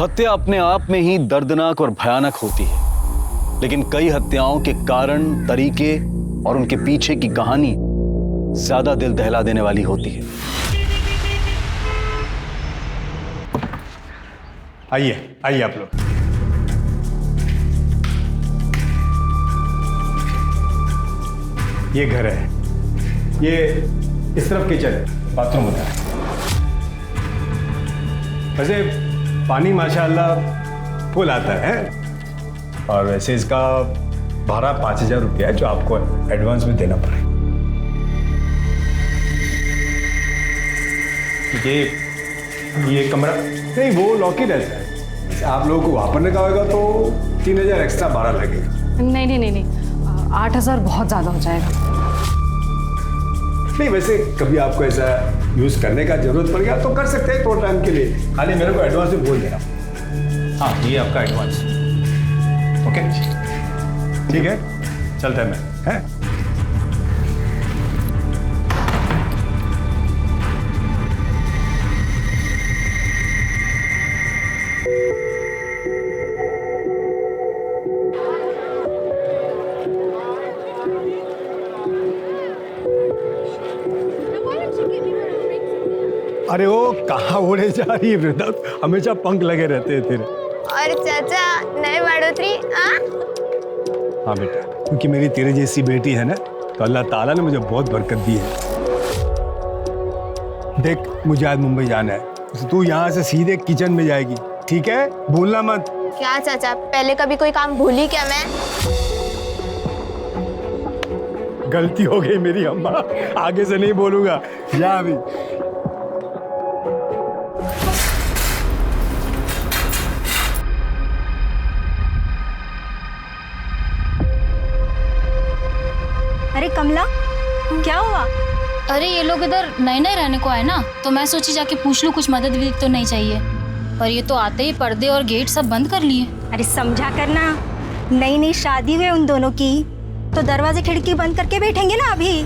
हत्या अपने आप में ही दर्दनाक और भयानक होती है, लेकिन कई हत्याओं के कारण, तरीके और उनके पीछे की कहानी ज्यादा दिल दहला देने वाली होती है। आइए आइए आप लोग। ये घर है, ये इस तरफ किचन है, बाथरूम होता है। वैसे पानी माशाल्लाह फुल आता है और वैसे इसका भाड़ा 5,000 रुपया है जो आपको एडवांस में देना पड़ेगा। ये कमरा नहीं, वो लॉक ही रहता है। आप लोगों को वहां पर निकाल होगा तो 3,000 एक्स्ट्रा भाड़ा लगेगा। नहीं, 8,000 बहुत ज्यादा हो जाएगा। नहीं, वैसे कभी आपको ऐसा यूज करने का जरूरत पड़ गया तो कर सकते हैं, थोड़ा टाइम के लिए। खाली मेरे को एडवांस में बोल देना। हाँ, ये आपका एडवांस। ओके, ठीक है, चलता है मैं, है? अरे वो कहाँ उड़े जा रही है वृंदा, हमेशा पंख लगे रहते हैं तेरे। और चाचा नए बढ़ोतरी। हाँ बेटा, क्योंकि मेरी तेरे जैसी बेटी है ना, तो अल्लाह ताला ने मुझे बहुत बरकत दी है। देख, मुझे आज मुंबई जाना है, तो तू यहाँ से सीधे किचन में जाएगी, ठीक है? भूलना मत। क्या चाचा, पहले कभी कोई काम भूली क्या मैं? गलती हो गई मेरी अम्मा, आगे से नहीं बोलूंगा। जा अभी। अरे कमला, क्या हुआ? अरे ये लोग इधर नए नए रहने को आए ना, तो मैं सोची जाके पूछ लूं कुछ मदद भी तो नहीं चाहिए। और ये तो आते ही पर्दे और गेट सब बंद कर लिए। अरे समझा करना, नई नई शादी हुई उन दोनों की, तो दरवाजे खिड़की बंद करके बैठेंगे ना अभी।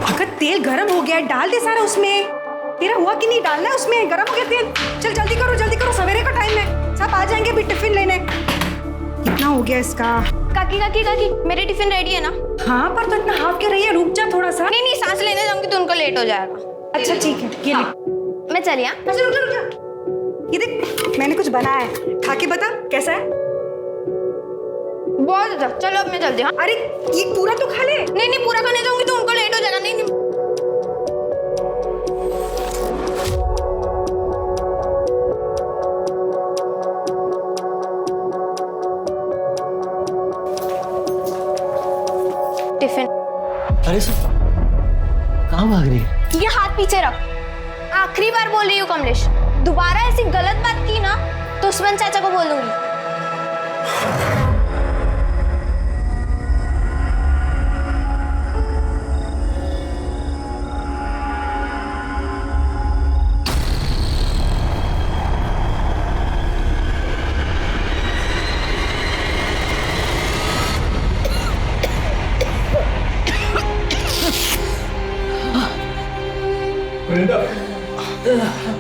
अगर तेल गरम हो गया, डाल दे सारा उसमें। तेरा हुआ कि नहीं डालना है उसमें? गरम हो गया तेल। चल जल्दी करो, सवेरे का टाइम है, सब आ जाएंगे भी टिफिन लेने। कितना हो गया इसका? काकी, मेरी टिफिन रेडी है ना? हाँ, पर तो इतना हाफ के रही है, रुक जा थोड़ा सा। नहीं, सांस लेने जाऊंगी तो उनको लेट हो जाएगा। अच्छा ठीक है, ये ले। मैं चली। अच्छा रुक जा। ये देख, मैंने कुछ बनाया है, खा के बता कैसा है। बहुत अच्छा, चलो अब मैं चलती हूँ। अरे ये पूरा तो खा ले। नहीं, पूरा खाने जाऊंगी तो उनको लेट हो जाएगा। नहीं। टिफिन। अरे सर, कहाँ भाग रही है? ये हाथ पीछे रख। आखिरी बार बोल रही हूँ कमलेश, दोबारा ऐसी गलत बात की ना तो उस्मान चाचा को बोल दूंगी।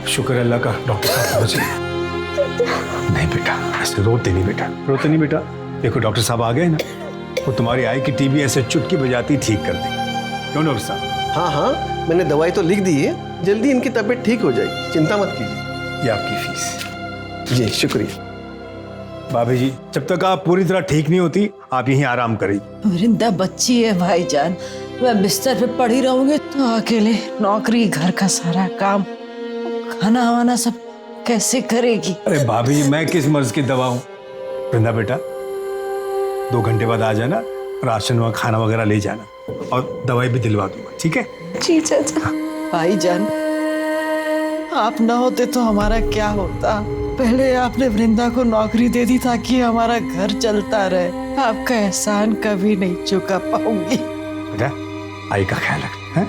शुक्र है अल्लाह का, डॉक्टर साहब पहुंच गए। नहीं बेटा, ऐसे रोते नहीं बेटा। देखो डॉक्टर साहब आ गए ना, वो तुम्हारी आई की टीबी ऐसे चुटकी बजाती ठीक कर देंगे। क्यों डॉक्टर साहब? हाँ, मैंने दवाई तो लिख दी है, जल्दी इनकी तबीयत ठीक हो जाएगी, चिंता मत कीजिए। ये आपकी फीस। जी शुक्रिया। भाभी जी, जब तक आप पूरी तरह ठीक नहीं होती, आप यहीं आराम करिए। वृंदा बच्ची है भाईजान, मैं बिस्तर पे पड़ी रहूंगी तो अकेले नौकरी, घर का सारा काम, खाना वाना सब कैसे करेगी? अरे भाभी जी, मैं किस मर्ज की दवा हूँ? वृंदा बेटा, 2 घंटे बाद आ जाना, राशन व खाना वगैरह ले जाना और दवाई भी दिलवा दूंगा, ठीक है? जी चाचा। भाईजान, आप ना होते तो हमारा क्या होता? पहले आपने वृंदा को नौकरी दे दी ताकि हमारा घर चलता रहे। आपका एहसान कभी नहीं चुका पाऊंगी। बेटा, आई का ख्याल रख, हैं?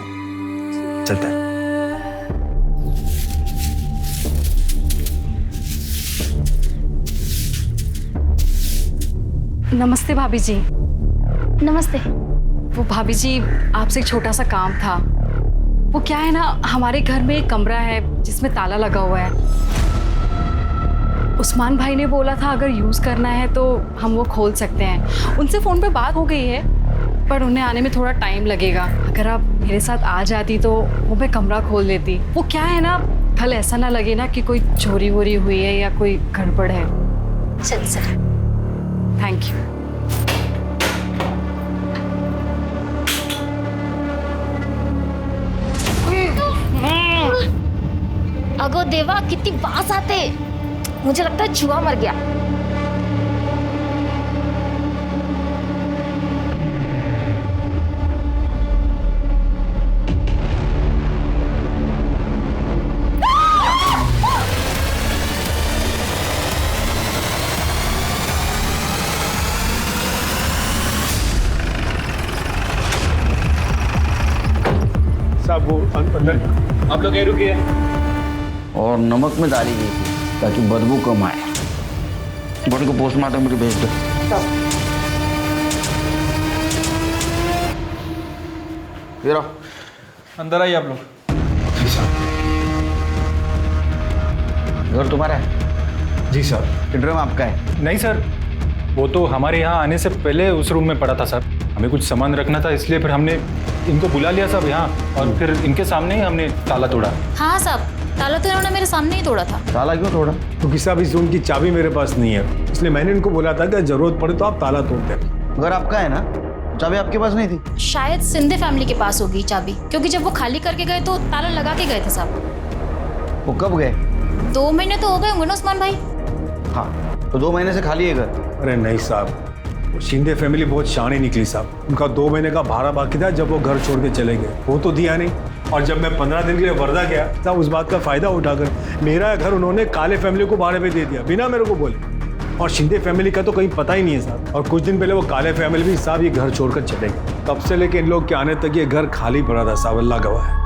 चलता है। नमस्ते भाभी जी। नमस्ते। वो भाभी जी, आपसे एक छोटा सा काम था। वो क्या है ना, हमारे घर में एक कमरा है जिसमें ताला लगा हुआ है। उस्मान भाई ने बोला था अगर यूज़ करना है तो हम वो खोल सकते हैं। उनसे फ़ोन पे बात हो गई है, पर उन्हें आने में थोड़ा टाइम लगेगा। अगर आप मेरे साथ आ जाती तो वो मैं कमरा खोल देती। वो क्या है ना, कल ऐसा ना लगे ना कि कोई चोरी वोरी हुई है या कोई गड़बड़ है। चल सर। Thank you. अगो देवा, कितनी बास आते, मुझे लगता है चूहा मर गया। साहब वो अंदर, आप लोग ये रुकिए। और नमक में डाली गई थी ताकि बदबू कम आए। बॉडी को पोस्टमार्टम के लिए भेज दो। ये रहो, अंदर आइए आप लोग। घर तुम्हारा है? जी सर। ड्रम आपका है? नहीं सर, वो तो हमारे यहाँ आने से पहले उस रूम में पड़ा था सर। हमें कुछ सामान रखना था, इसलिए फिर हमने इनको बुला लिया सब यहाँ, और फिर इनके सामने ही हमने ताला तोड़ा। हाँ साहब, ताला तो इन्होंने मेरे सामने ही तोड़ा था। ताला क्यों तोड़ा? क्योंकि साहब इस रूम की चाबी मेरे पास नहीं है, इसलिए मैंने इनको बोला था कि जरूरत पड़े तो आप ताला तोड़ दें। घर आपका है ना? चाबी आपके पास नहीं थी? शायद सिंधे फैमिली के पास होगी चाबी, क्योंकि जब वो खाली करके गए तो ताला लगा के गए थे साहब। वो कब गए? 2 महीने तो हो गए होंगे ना उस्मान भाई। हाँ, तो 2 महीने से खाली है घर? अरे नहीं साहब, वो शिंदे फैमिली बहुत शानी निकली साहब। उनका 2 महीने का भाड़ा बाकी था जब वो घर छोड़ के चले गए, वो तो दिया नहीं। और जब मैं 15 दिन के लिए वर्धा गया तब उस बात का फायदा उठाकर मेरा घर उन्होंने काले फैमिली को भाड़े पे दे दिया बिना मेरे को बोले। और शिंदे फैमिली का तो कहीं पता ही नहीं है साहब। और कुछ दिन पहले वो काले फैमिली भी साहब ये घर छोड़कर चले गए। तब से लेके इन लोग के आने तक ये घर खाली पड़ा था साहब, अल्लाह गवाह है।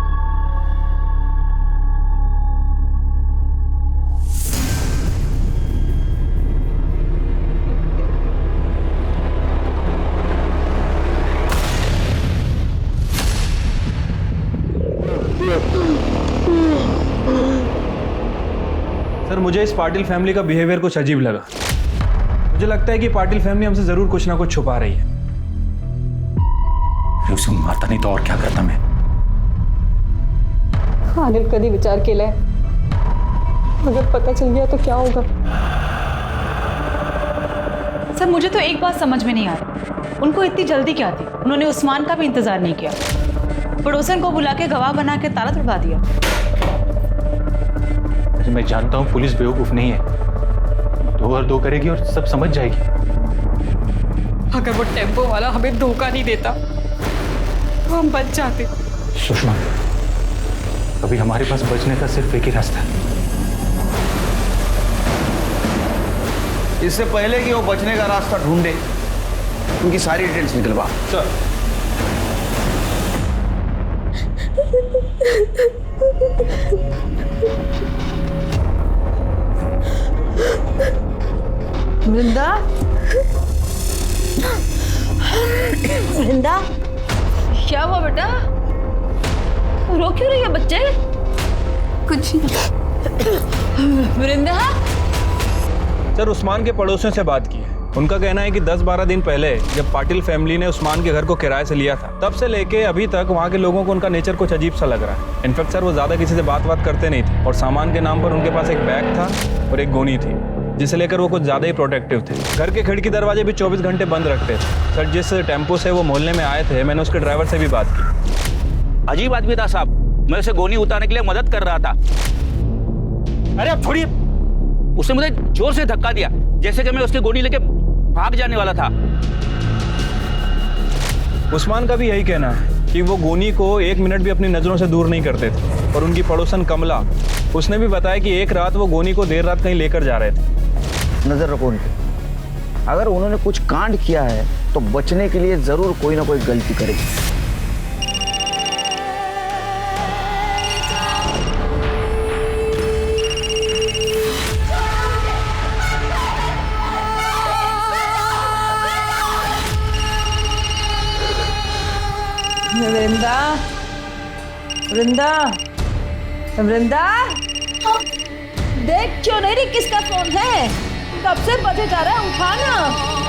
सर, मुझे इस पाटिल फैमिली का बिहेवियर कुछ अजीब लगा। मुझे लगता है कि पाटिल फैमिली हमसे जरूर कुछ ना कुछ छुपा रही है। उसे मारता नहीं तो और क्या करता मैं। अनिल कभी विचार केलाय, अगर पता चल गया तो क्या होगा? सर, मुझे तो एक बात समझ में नहीं आ रही, उनको इतनी जल्दी क्या थी? उन्होंने उस्मान का भी इंतजार नहीं किया, पड़ोसन को बुला के गवाह बना के ताला तुड़वा दिया। मैं जानता हूँ पुलिस बेवकूफ नहीं है, 2 और 2 करेगी और सब समझ जाएगी। अगर वो टेम्पो वाला हमें धोखा नहीं देता तो हम बच जाते। सुषमा, अभी हमारे पास बचने का सिर्फ एक ही रास्ता है। इससे पहले कि वो बचने का रास्ता ढूंढे, उनकी सारी डिटेल्स निकलवा। सर, वृंदा, वृंदा, क्या हुआ बेटा? रो क्यों रही है बच्चे? कुछ नहीं। वृंदा, सर उस्मान के पड़ोसियों से बात की है। उनका कहना है कि 10-12 दिन पहले जब पाटिल फैमिली ने उस्मान के घर को किराए से लिया था, तब से लेके अभी तक वहाँ के लोगों को उनका नेचर कुछ अजीब सा लग रहा है। इनफैक्ट सर, वो ज़्यादा किसी से बात करते नहीं थे, और सामान के नाम पर उनके पास एक बैग था और एक गोनी थी, जिसे लेकर वो कुछ ज़्यादा ही प्रोटेक्टिव थे। घर के खिड़की दरवाजे भी 24 घंटे बंद रखते थे। सर, जिस टेम्पो से वो मोहल्ले में आए थे, मैंने उसके ड्राइवर से भी बात की। अजीब आदमी था साहब, मैं उसे गोनी उतारने के लिए मदद कर रहा था। अरे आप छोड़िए। उसने मुझे जोर से धक्का दिया, जैसे कि मैं उसकी गोनी लेके भाग जाने वाला था। उस्मान का भी यही कहना है कि वो गोनी को 1 मिनट भी अपनी नज़रों से दूर नहीं करते थे। और उनकी पड़ोसन कमला, उसने भी बताया कि एक रात वो गोनी को देर रात कहीं लेकर जा रहे थे। नजर रखो उन पे। अगर उन्होंने कुछ कांड किया है तो बचने के लिए जरूर कोई ना कोई गलती करेगी। वृंदा, वृंदा, वृंदा, देख क्यों नहीं रही किसका फोन है? कब से बजे जा रहा है, उठाना।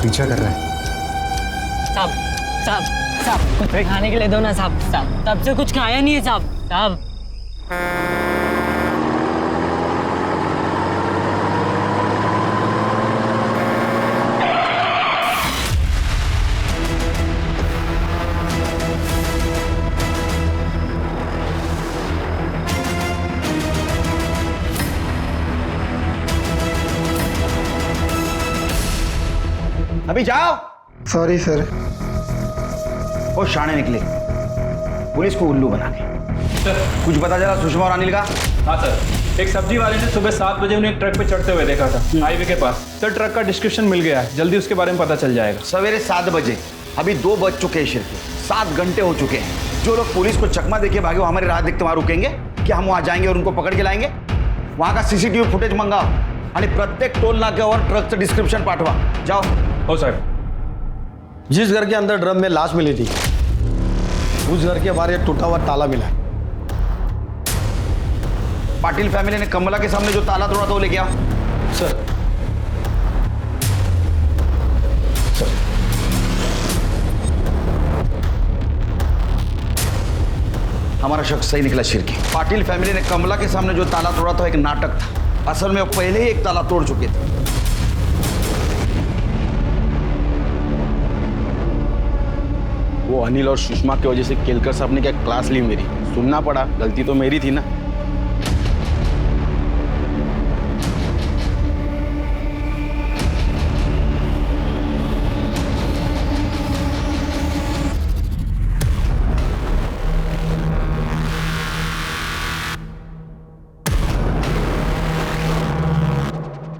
पीछा कर रहा है। साहब साहब साहब कुछ खाने के लिए दो ना साहब। साहब तब से कुछ खाया नहीं है साहब। साहब अभी जाओ। Sorry sir. वो शाणे निकले पुलिस को उल्लू बना के। कुछ पता चला सुषमा और अनिल का? हाँ सर, एक सब्जी वाले ने सुबह 7 बजे उन्हें एक ट्रक पे चढ़ते हुए देखा था हाईवे के पास। सर ट्रक का डिस्क्रिप्शन मिल गया है, जल्दी उसके बारे में पता चल जाएगा। सवेरे 7 बजे, अभी 2 बज चुके हैं शिरके, 7 घंटे हो चुके हैं। जो लोग पुलिस को चकमा देके भागे वो हमारी राह देखते वहां रुकेंगे क्या? हम वहां जाएंगे और उनको पकड़ के लाएंगे? वहां का सीसीटीवी फुटेज मंगाओ आणि प्रत्येक टोल नाक्यावर ट्रकचं डिस्क्रिप्शन पाठवा। जाओ। हो सर। जिस घर के अंदर ड्रम में लाश मिली थी उस घर के बाहर एक टूटा हुआ ताला मिला है। पाटिल फैमिली ने कमला के सामने जो ताला तोड़ा था वो लेके आओ। सर। हमारा शख्स सही निकला शिरकी। पाटिल फैमिली ने कमला के सामने जो ताला तोड़ा था एक नाटक था। असल में वो पहले ही एक ताला तोड़ चुके थे। वो अनिल और सुषमा की वजह से केलकर साहब ने क्या क्लास ली मेरी, सुनना पड़ा। गलती तो मेरी थी ना।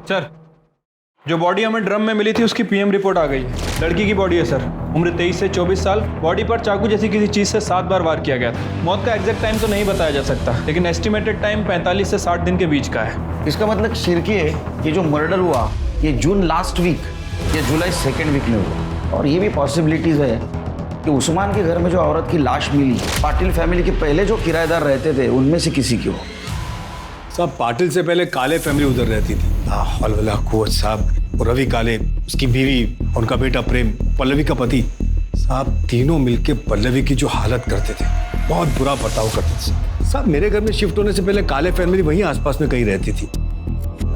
सर जो बॉडी हमें ड्रम में मिली थी उसकी पीएम रिपोर्ट आ गई है। लड़की की बॉडी है सर, उम्र 23 से 24 साल। बॉडी पर चाकू जैसी किसी चीज से 7 बार वार किया गया था। मौत का एग्जैक्ट टाइम तो नहीं बताया जा सकता, लेकिन एस्टिमेटेड टाइम 45 से 60 दिन के बीच का है। इसका मतलब शिरकी है ये जो मर्डर हुआ ये जून लास्ट वीक या जुलाई 2nd वीक में हुआ। और ये भी पॉसिबिलिटीज है कि उस्मान के घर में जो औरत की लाश मिली पाटिल फैमिली के पहले जो किराएदार रहते थे उनमें से किसी की हो। साहब पाटिल से पहले काले फैमिली उधर रहती थी। हौला कुवत साहब और रवि काले, उसकी बीवी, उनका बेटा प्रेम, पल्लवी का पति। साहब तीनों मिलके पल्लवी की जो हालत करते थे बहुत बुरा बर्ताव करते थे। साहब मेरे घर में शिफ्ट होने से पहले काले फैमिली वहीं आसपास में कहीं रहती थी,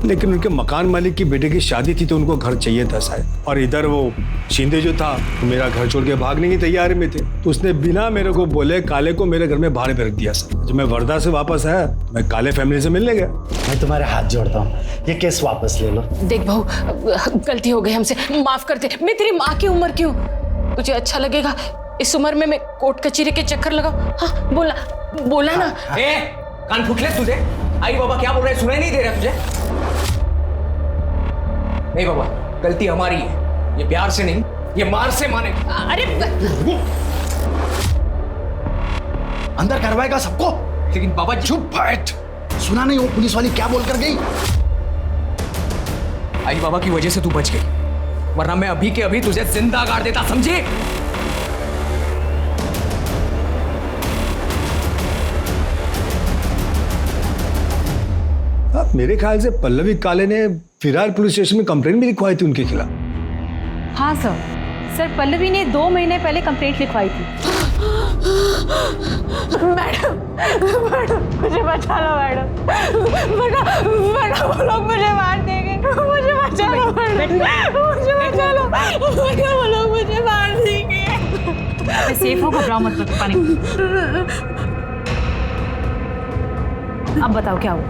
लेकिन उनके मकान मालिक की बेटे की शादी थी तो उनको घर चाहिए था शायद। और इधर वो शिंदे जो था तो मेरा घर छोड़ के भागने की तैयारी में थे, तो उसने बिना मेरे को बोले काले को मेरे घर में भाड़े पे रख दिया। जब मैं वर्धा से वापस आया मैं काले फैमिली से मिलने गया। मैं तुम्हारे हाथ जोड़ता हूँ, ये केस वापस ले लो। देख बहू, गलती हो गई हमसे, माफ कर दे। मैं तेरी माँ की उम्र क्यों? तुझे अच्छा लगेगा इस उम्र में मैं कोर्ट कचहरी के चक्कर लगाऊं? हाँ बोला बोला ना। कान फूट ले तुझे। आई बाबा क्या बोल रहे हैं, सुनाई नहीं दे रहा तुझे? नहीं बाबा, गलती हमारी है। ये प्यार से नहीं, ये मार से माने। अरे अंदर करवाएगा सबको। लेकिन बाबा चुप बैठ। सुना नहीं वो पुलिस वाली क्या बोल कर गई? आई बाबा की वजह से तू बच गई, वरना मैं अभी के अभी तुझे जिंदा गाड़ देता, समझे? मेरे ख्याल से पल्लवी काले ने फिरार पुलिस स्टेशन में कंप्लेंट भी लिखवाई थी उनके खिलाफ। हाँ सर, पल्लवी ने 2 महीने पहले कंप्लेंट लिखवाई थी। मैडम मुझे बचा लो मैडम, वो लोग मुझे मार देंगे। मुझे बचा लो मैडम, मुझे बचा लो, वो लोग मुझे मार देंगे। सेफ हो, घबराओ मत, पानी। अब बताओ क्या हुआ?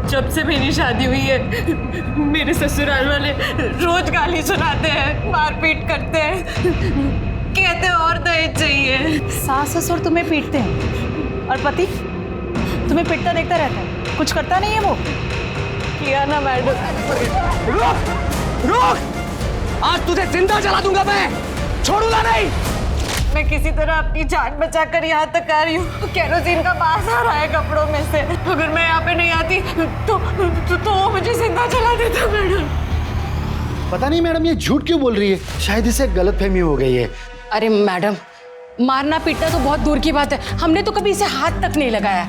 जब से मेरी शादी हुई है मेरे ससुराल वाले रोज गाली सुनाते हैं, मारपीट करते हैं, कहते हैं और दहेज चाहिए। सास ससुर तुम्हें पीटते हैं और पति तुम्हें पिटता देखता रहता है, कुछ करता नहीं है वो? किया ना मैडम। रुक! आज तुझे जिंदा जला दूंगा मैं, छोड़ूंगा नहीं। मैं किसी तरह अपनी जान बचाकर यहाँ तक आ रही हूँ। केरोसिन का बास आ रहा है कपड़ों में से। अगर मैं यहाँ पे नहीं आती तो वो मुझे जिंदा जला देता मैडम। पता नहीं मैडम ये झूठ क्यों बोल रही है, शायद इसे गलतफहमी हो गई है। अरे मैडम, मारना पीटना तो बहुत दूर की बात है, हमने तो कभी इसे हाथ तक नहीं लगाया।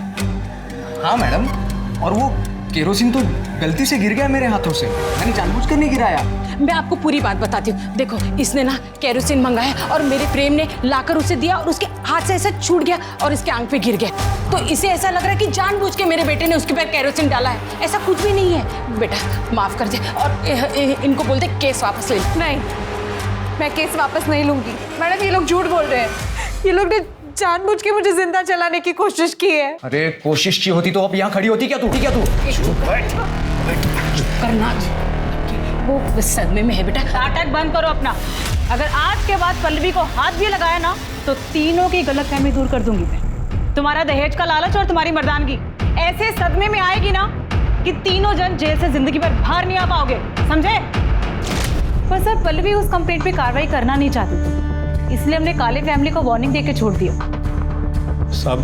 हाँ मैडम, और वो केरोसिन तो गलती से गिर गया मेरे हाथों से, मैंने जानबूझकर नहीं गिराया। मैं आपको पूरी बात बताती हूँ। देखो, इसने ना केरोसिन मंगाया और मेरे प्रेम ने लाकर उसे दिया और उसके हाथ से ऐसा छूट गया और इसके आंख पे गिर गया। तो इसे ऐसा लग रहा है कि जानबूझ के मेरे बेटे ने उसके पैर केरोसिन डाला है। ऐसा कुछ भी नहीं है। बेटा माफ कर दे और इनको बोल दे केस वापस ले। नहीं, मैं केस वापस नहीं लूंगी। मैडम ये लोग झूठ बोल रहे हैं। ये लोग ने जानबूझ के मुझे जिंदा जलाने की कोशिश की है। अरे कोशिश की होती तो अब यहाँ खड़ी होती क्या तू? करना वो सदमे में है बेटा। नाटक बंद करो अपना। अगर आज के बाद पल्लवी को हाथ भी लगाया ना तो तीनों की गलतफहमी दूर कर दूंगी मैं। तुम्हारा दहेज का लालच और तुम्हारी मर्दानगी ऐसे सदमे में आएगी ना कि तीनों जन जेल से जिंदगी भर बाहर नहीं आ पाओगे, समझे? पर सर, पल्लवी उस कंप्लेंट पे कार्रवाई करना नहीं चाहती थी, इसलिए हमने काले फैमिली को वार्निंग देके छोड़ दिया। साहब,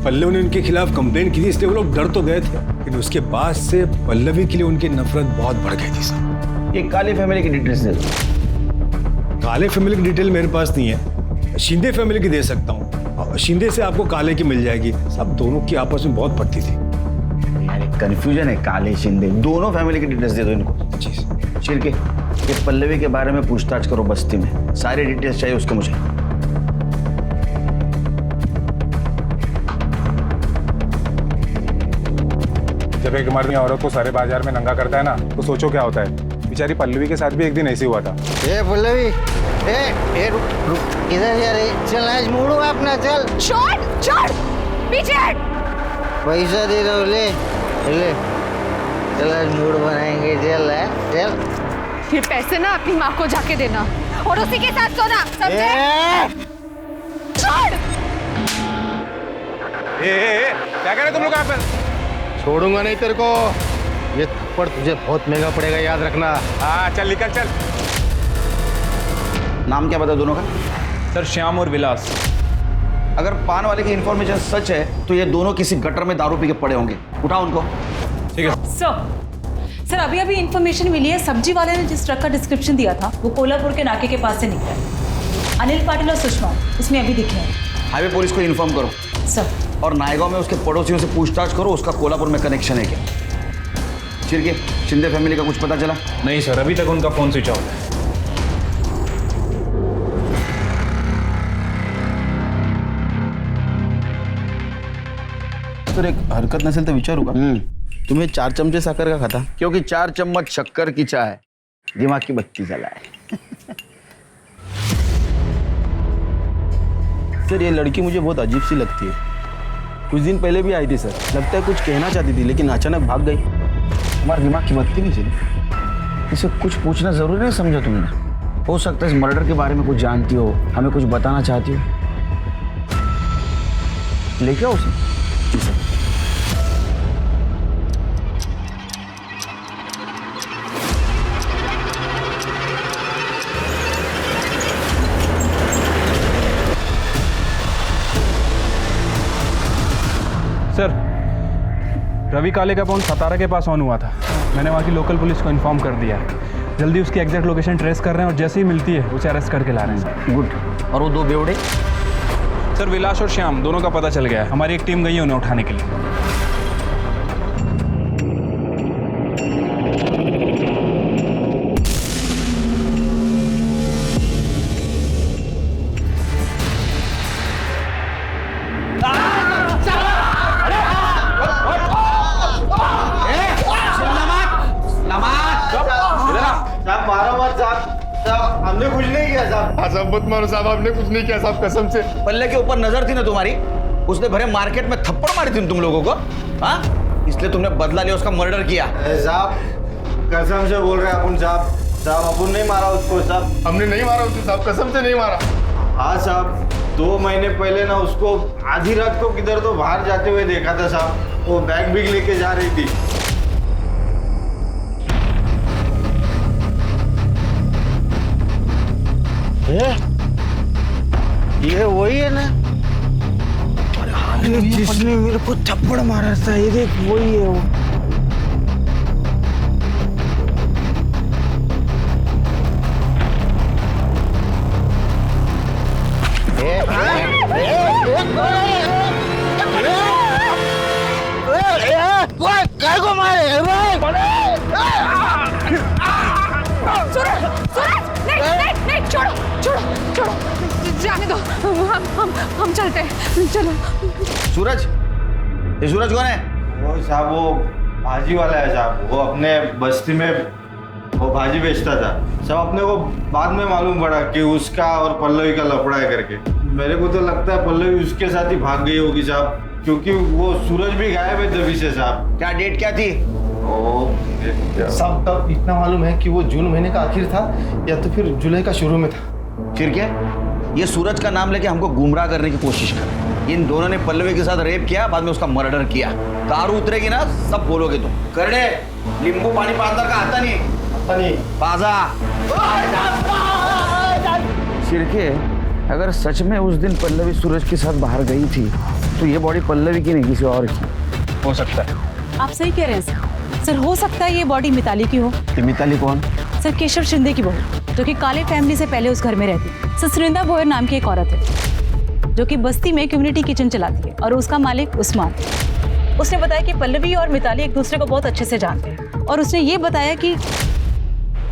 पल्लवी ने उनके खिलाफ कंप्लेंट की थी, इसलिए वो लोग डर तो गए थे, लेकिन उसके बाद से पल्लवी के लिए उनकी नफरत बहुत बढ़ गई थी साहब। ये काले फैमिली की डिटेल्स दे दो। काले फैमिली की डिटेल मेरे पास नहीं है, शिंदे फैमिली की दे सकता हूँ। शिंदे से आपको काले की मिल जाएगी। सब दोनों की आपस में बहुत पड़ती थी। यार कंफ्यूजन है, काले शिंदे दोनों फैमिली की डिटेल्स दे दो इनको। चिरके, ये पल्लवी के बारे में पूछताछ करो बस्ती में, सारी डिटेल्स चाहिए उसके मुझे। जब एक मर्द औरत को सारे बाजार में नंगा करता है ना, तो सोचो क्या होता है। बेचारी पल्लवी के साथ भी एक दिन ऐसे हुआ था। ए पल्लवी, ए रुक इधर यार, चल आज मुड़ो अपना, चल। छोड़ पीछे हट। पैसा दे दो, ले ले, चल आज मूड बनाएंगे, चल चल। ये पैसे ना अपनी माँ को जाके देना और उसी के साथ सोना, समझे? छोड़। क्या कह रहे तुम लोग यहाँ पे? छोड़ूंगा नहीं तेरे को, ये थप्पड़ तुझे बहुत महंगा पड़ेगा, याद रखना। हाँ चल निकल चल। नाम क्या बता दोनों का? सर श्याम और विलास। अगर पान वाले की इंफॉर्मेशन सच है तो ये दोनों किसी गटर में दारू पी के पड़े होंगे। उठाओ उनको। ठीक है सर, अभी इन्फॉर्मेशन मिली है, सब्जी वाले ने जिस ट्रक का डिस्क्रिप्शन दिया था वो कोल्हापुर के नाके के पास से निकला। अनिल पाटिल और सुषमा इसमें अभी दिखे हैं। हाईवे पुलिस को इन्फॉर्म करो सर। और नायगांव में उसके पड़ोसियों से पूछताछ करो, उसका कोल्हापुर में कनेक्शन है क्या। चिरके, शिंदे फैमिली का कुछ पता चला? नहीं सर, अभी तक उनका फोन स्विच ऑफ है। सर एक हरकत नसेल तर विचारू का? तुम्हें 4 चमचे साकर का खाता? क्योंकि 4 चम्मच शक्कर की चाय दिमाग की बत्ती जलाए। सर ये लड़की मुझे बहुत अजीब सी लगती है। कुछ दिन पहले भी आई थी सर, लगता है कुछ कहना चाहती थी लेकिन अचानक भाग गई। तुम्हारे दिमाग की बत्ती नहीं चली? इसे कुछ पूछना जरूरी नहीं समझा तुमने? हो सकता है इस मर्डर के बारे में कुछ जानती हो, हमें कुछ बताना चाहती हो। लेके आओ उसे। जी सर। सर रवि काले का फोन सतारा के पास ऑन हुआ था। मैंने वहाँ की लोकल पुलिस को इन्फॉर्म कर दिया है। जल्दी उसकी एग्जैक्ट लोकेशन ट्रेस कर रहे हैं और जैसे ही मिलती है उसे अरेस्ट करके ला रहे हैं सर। गुड। और वो 2 बेवड़े? सर विलास और श्याम दोनों का पता चल गया है। हमारी एक टीम गई है उन्हें उठाने के लिए। हमने कुछ नहीं किया साहब। साहब मत मारो साहब, हमने कुछ नहीं किया साहब, कसम से। पल्ले के ऊपर नजर थी ना तुम्हारी, उसने भरे मार्केट में थप्पड़ मारी थी तुम लोगों को, हाँ? इसलिए तुमने बदला लिया, उसका मर्डर किया। साहब कसम से बोल रहे हैं अपन साहब, साहब अपन नहीं मारा उसको साहब। हमने नहीं मारा उसको साहब, कसम से नहीं मारा। हाँ साहब, 2 महीने पहले ना उसको आधी रात को किधर तो बाहर जाते हुए देखा था साहब, वो बैग भी लेके जा रही थी। ये वही है ना? अरे जिसने मेरे को थप्पड़ मारा था, ये देख वही है वो। काय को मारे नहीं, छोड़ो, जाने दो, हम चलते हैं, चलो। सूरज, ये सूरज कौन है? वो साहब वो भाजी वाला है साहब, वो अपने बस्ती में वो भाजी बेचता था साहब। अपने को बाद में मालूम पड़ा कि उसका और पल्लवी का लफड़ा है करके। मेरे को तो लगता है पल्लवी उसके साथ ही भाग गई होगी साहब, क्योंकि वो सूरज भी गायब है तभी से साहब। क्या डेट क्या थी? साहब तब इतना मालूम है कि वो जून महीने का आखिर था या तो फिर जुलाई का शुरू में था। फिर क्या? ये सूरज का नाम लेके हमको गुमराह करने की कोशिश कर। इन दोनों ने पल्लवी के साथ रेप किया, बाद में उसका मर्डर किया। दारू उतरेगी ना, सब बोलोगे तुम। करने नींबू पानी पादर का आता नहीं पाजा। शिरके, अगर सच में उस दिन पल्लवी सूरज के साथ बाहर गई थी तो ये बॉडी पल्लवी की नहीं किसी और की हो सकता है। आप सही कह रहे हैं सर, हो सकता है ये बॉडी मिताली की हो। मिताली कौन? सर केशव शिंदे की बहू, जो कि काले फैमिली से पहले उस घर में रहती। सर सुरिंदा भोयर नाम की एक औरत है जो कि बस्ती में कम्युनिटी किचन चलाती है और उसका मालिक उस्मान। उसने बताया कि पल्लवी और मिताली एक दूसरे को बहुत अच्छे से जानते हैं और उसने ये बताया कि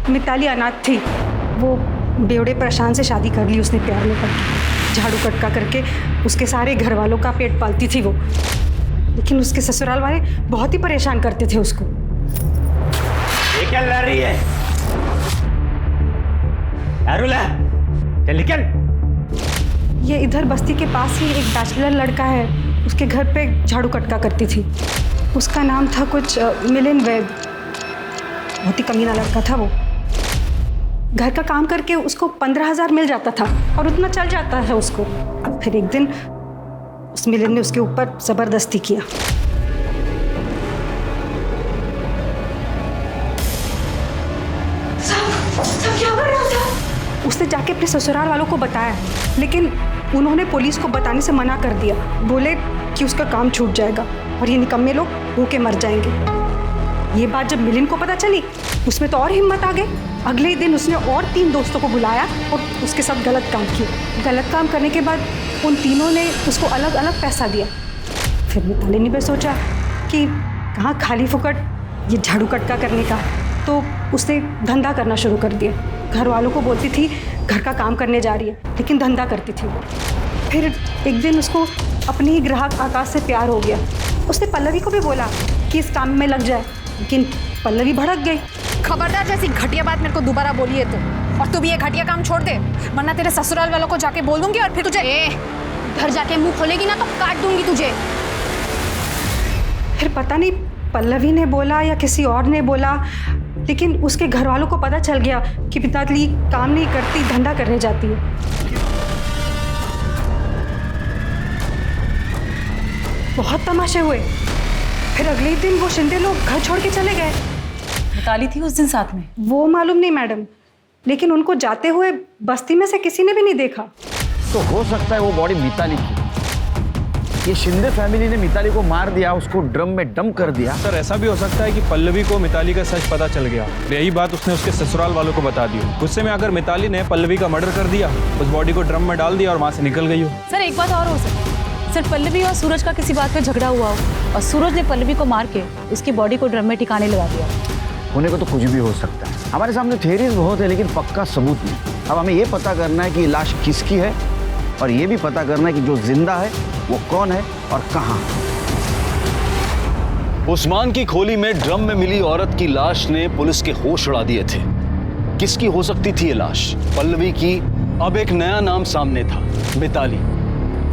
मिताली अनाथ थी, वो बेवड़े प्रशांत से शादी कर ली उसने प्यार में करके। झाड़ू कटका करके उसके सारे घर वालों का पेट पालती थी वो, लेकिन उसके ससुराल वाले बहुत ही परेशान करते थे उसको। ये क्या लड़ रही है? अरुला, चल निकल। ये इधर बस्ती के पास ही एक बैचलर लड़का है, उसके घर पे झाड़ू कटका करती थी। उसका नाम था कुछ मिलिन वैद। बहुत ही कमीना लड़का था वो। घर का काम करके उसको 15,000 मिल जाता था और उतना चल जाता था उसको। फिर एक दिन उस मिलिन ने उसके ऊपर जबरदस्ती किया। सब क्या कर रहा था? उसने जाके अपने ससुराल वालों को बताया, लेकिन उन्होंने पुलिस को बताने से मना कर दिया। बोले कि उसका काम छूट जाएगा और ये निकम्मे लोग भूखे मर जाएंगे। ये बात जब मिलिन को पता चली, उसमें तो और हिम्मत आ गई। अगले ही दिन उसने और 3 दोस्तों को बुलाया और उसके साथ गलत काम किया। गलत काम करने के बाद उन तीनों ने उसको अलग अलग पैसा दिया। फिर मिताली ने भी सोचा कि कहाँ खाली फुकट ये झाड़ू कटका करने का, तो उसने धंधा करना शुरू कर दिया। घर वालों को बोलती थी घर का काम करने जा रही है, लेकिन धंधा करती थी। फिर एक दिन उसको अपने ही ग्राहक आकाश से प्यार हो गया। उसने पल्लवी को भी बोला कि इस काम में लग जाए, लेकिन पल्लवी भड़क गई। खबरदार जैसी घटिया बात मेरे को दोबारा बोली है तो, और तू भी ये घटिया काम छोड़ दे, वरना तेरे ससुराल वालों को जाके बोल दूंगी और फिर तुझे घर जाके मुंह खोलेगी ना तो काट दूंगी तुझे। फिर पता नहीं पल्लवी ने बोला या किसी और ने बोला, लेकिन उसके घर वालों को पता चल गया कि मिताली काम नहीं करती, धंधा करने जाती है। बहुत तमाशे हुए। फिर अगले ही दिन वो शिंदे लोग घर छोड़ के चले गए। मिताली थी उस दिन साथ में? वो मालूम नहीं मैडम, लेकिन उनको जाते हुए बस्ती में से किसी ने भी नहीं देखा। तो हो सकता है वो बॉडी मिताली की। ये शिंदे फैमिली ने मिताली को मार दिया, उसको ड्रम में डंप कर दिया। सर ऐसा भी हो सकता है कि पल्लवी को मिताली का सच पता चल गया, यही बात उसने उसके ससुराल वालों को बता दी। गुस्से में आकर मिताली ने पल्लवी का मर्डर कर दिया, उस बॉडी को ड्रम में डाल दिया और वहाँ से निकल गई हो। सर एक बात और हो सकती है, सर पल्लवी और सूरज का किसी बात पे झगड़ा हुआ हो और सूरज ने पल्लवी को मार के उसकी बॉडी को ड्रम में ठिकाने लगा दिया। होने को तो कुछ भी हो सकता है। हमारे सामने थ्योरीज बहुत है, लेकिन पक्का सबूत नहीं। अब हमें ये पता करना है कि लाश किसकी है और ये भी पता करना है कि जो जिंदा है वो कौन है और कहाँ। उस्मान की खोली में ड्रम में मिली औरत की लाश ने पुलिस के होश उड़ा दिए थे। किसकी हो सकती थी ये लाश? पल्लवी की। अब एक नया नाम सामने था, मिताली।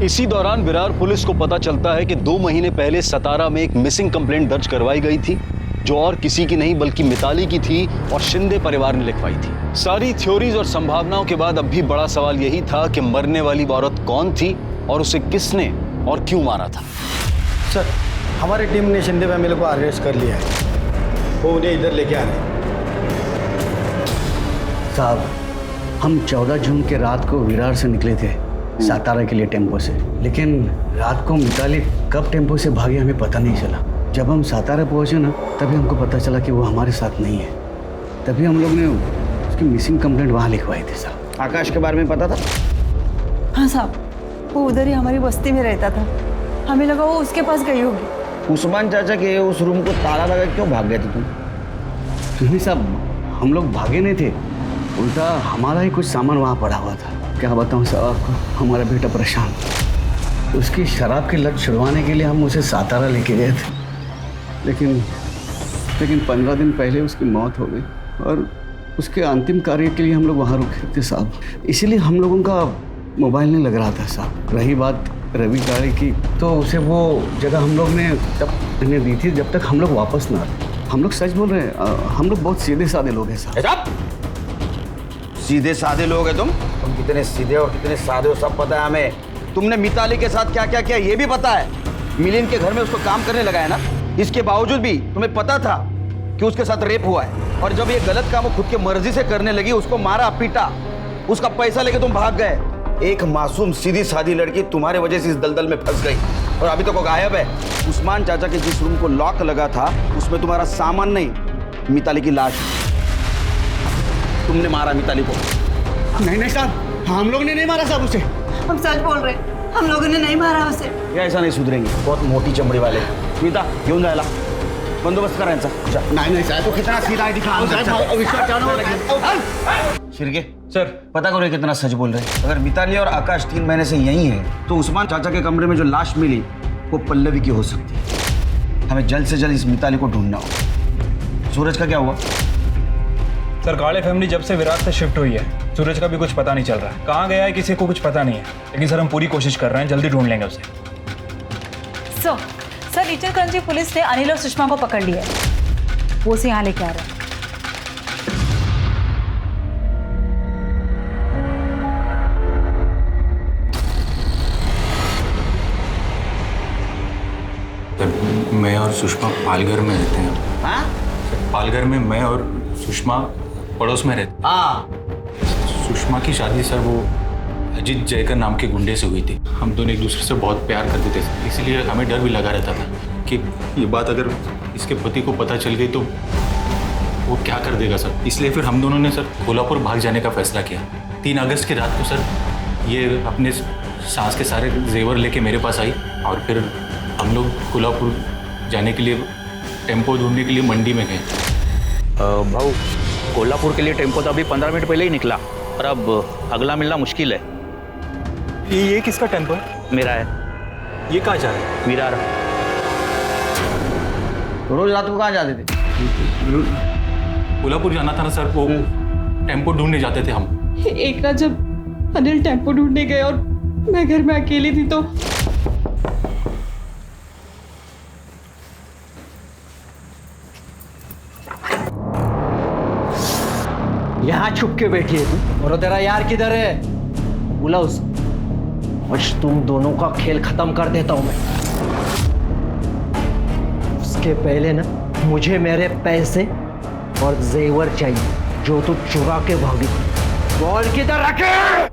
इसी दौरान विरार पुलिस को पता चलता है कि 2 महीने पहले सतारा में एक मिसिंग कंप्लेंट दर्ज करवाई गई थी, जो और किसी की नहीं बल्कि मिताली की थी और शिंदे परिवार ने लिखवाई थी। सारी थ्योरीज और संभावनाओं के बाद अब भी बड़ा सवाल यही था कि मरने वाली औरत कौन थी और उसे किसने और क्यों मारा था। सर, हमारी टीम ने शिंदे फैमिली को अरेस्ट कर लिया है, वो उन्हें इधर लेके आ रहे हैं। साहब, हम 14 जून के रात को विरार से निकले थे सातारा के लिए टेम्पो से, लेकिन रात को मिताली कब टेम्पो से भागी हमें पता नहीं चला। जब हम सातारा पहुंचे ना, तभी हमको पता चला कि वो हमारे साथ नहीं है। तभी हम लोग ने उसकी मिसिंग कंप्लेंट वहाँ लिखवाई थी। साहब, आकाश के बारे में पता था? हाँ साहब, वो उधर ही हमारी बस्ती में रहता था, हमें लगा वो उसके पास गई होगी। उस्मान चाचा के उस रूम को ताला लगा क्यों भाग गए थे तुम? नहीं साहब, हम लोग भागे नहीं थे, उल्टा हमारा ही कुछ सामान वहाँ पड़ा हुआ था। क्या बताऊँ साहब आपको, हमारा बेटा परेशान, उसकी शराब की लत छुड़वाने के लिए हम उसे सातारा लेके गए थे, लेकिन 15 दिन पहले उसकी मौत हो गई और उसके अंतिम कार्य के लिए हम लोग वहाँ रुके थे साहब। इसीलिए हम लोगों का मोबाइल नहीं लग रहा था साहब। रही बात रवि गाड़ी की, तो उसे वो जगह हम लोग ने तब इन्हें दी थी जब तक हम लोग वापस ना आए। हम लोग सच बोल रहे हैं, हम लोग बहुत सीधे साधे लोग हैं साहब। सीधे साधे लोग हैं तुम कितने सीधे और कितने साधे हो सब पता है हमें। तुमने मिताली के साथ क्या क्या किया ये भी पता है। मिलिंद के घर में उसको काम करने लगा है ना, इसके बावजूद भी तुम्हें पता था कि उसके साथ रेप हुआ है, और जब ये गलत काम वो खुद की मर्जी से करने लगी, उसको मारा पीटा, उसका पैसा लेके तुम भाग गए। एक मासूम सीधी सादी लड़की तुम्हारे वजह से इस दलदल में फंस गई और अभी तक वो गायब है। उस्मान चाचा के जिस रूम को लॉक लगा था उसमें तुम्हारा सामान नहीं, मिताली की लाश। तुमने मारा मिताली को। नहीं साहब, हम लोग ने नहीं मारा साहब उसे। हम सच बोल रहे हैं, हम लोगों ने नहीं मारा उसे। ये ऐसा नहीं सुधरेंगे, बहुत मोटी चमड़ी वाले। मीता घेऊन जायला बंदोबस्त करायचा। नहीं साहब, तो कितना सीधा है दिखा। शिरके सर, पता करो ये कितना सच बोल रहे हैं। अगर मिताली और आकाश 3 महीने से यही है तो उस्मान चाचा के कमरे में जो लाश मिली वो पल्लवी की हो सकती है। हमें जल्द से जल्द इस मिताली को ढूंढना होगा। सूरज का क्या हुआ? सर, काले फैमिली जब से विरार से शिफ्ट हुई है, सूरज का भी कुछ पता नहीं चल रहा है। कहाँ गया है किसी को कुछ पता नहीं है, लेकिन सर हम पूरी कोशिश कर रहे हैं, जल्दी ढूंढ लेंगे उसे। सर रीचलकरंजी पुलिस ने अनिल और सुषमा को पकड़ लिया है, वो उसे यहाँ लेके आ रहे हैं। मैं और सुषमा पालघर में रहते हैं। हाँ? पालघर में मैं और सुषमा पड़ोस में रहते। हाँ। सुषमा की शादी सर वो अजीत जयकर नाम के गुंडे से हुई थी। हम दोनों एक दूसरे से बहुत प्यार करते थे, इसीलिए हमें डर भी लगा रहता था कि ये बात अगर इसके पति को पता चल गई तो वो क्या कर देगा सर। इसलिए फिर हम दोनों ने सर कोल्हापुर भाग जाने का फैसला किया। 3 अगस्त की रात को सर ये अपने सास के सारे जेवर लेके मेरे पास आई और फिर हम लोग कोल्हापुर जाने के लिए टेम्पो ढूंढने के लिए मंडी में गए। भाऊ, कोल्हापुर के लिए टेम्पो तो अभी 15 मिनट पहले ही निकला और अब अगला मिलना मुश्किल है। ये किसका टेम्पो है? मेरा है। ये कहाँ जा रहा है? विरार। रोज रात को कहाँ जाते थे? कोल्हापुर जाना था ना सर, वो टेम्पो ढूंढने जाते थे हम। एक रात जब अनिल टेम्पो ढूंढने गए और मैं घर में अकेली थी तो यहाँ छुप के बैठी है तू, और तेरा यार किधर है? बुला उसे। आज तुम दोनों का खेल खत्म कर देता हूं मैं। उसके पहले ना मुझे मेरे पैसे और जेवर चाहिए जो तू चुरा के भागी। बॉल किधर रखे?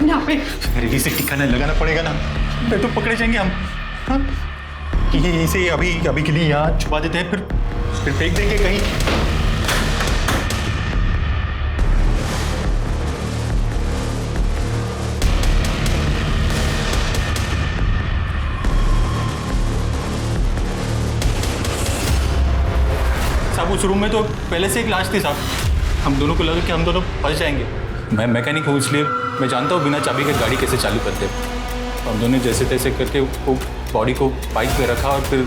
यहाँ पे अरे इसे ठिकाना लगाना पड़ेगा ना, नहीं तो पकड़े जाएंगे हम। हाँ? कि ये इसे अभी के लिए यहाँ छुपा देते हैं, फिर फेंक देंगे कहीं। साहब उस रूम में तो पहले से एक लाश थी साहब। हम दोनों को लगा कि हम दोनों फंस जाएंगे। मैं मैकेनिक हूँ, इसलिए मैं जानता हूँ बिना चाबी के गाड़ी कैसे चालू करते हैं। हम दोनों जैसे तैसे करके वो बॉडी को बाइक पे रखा और फिर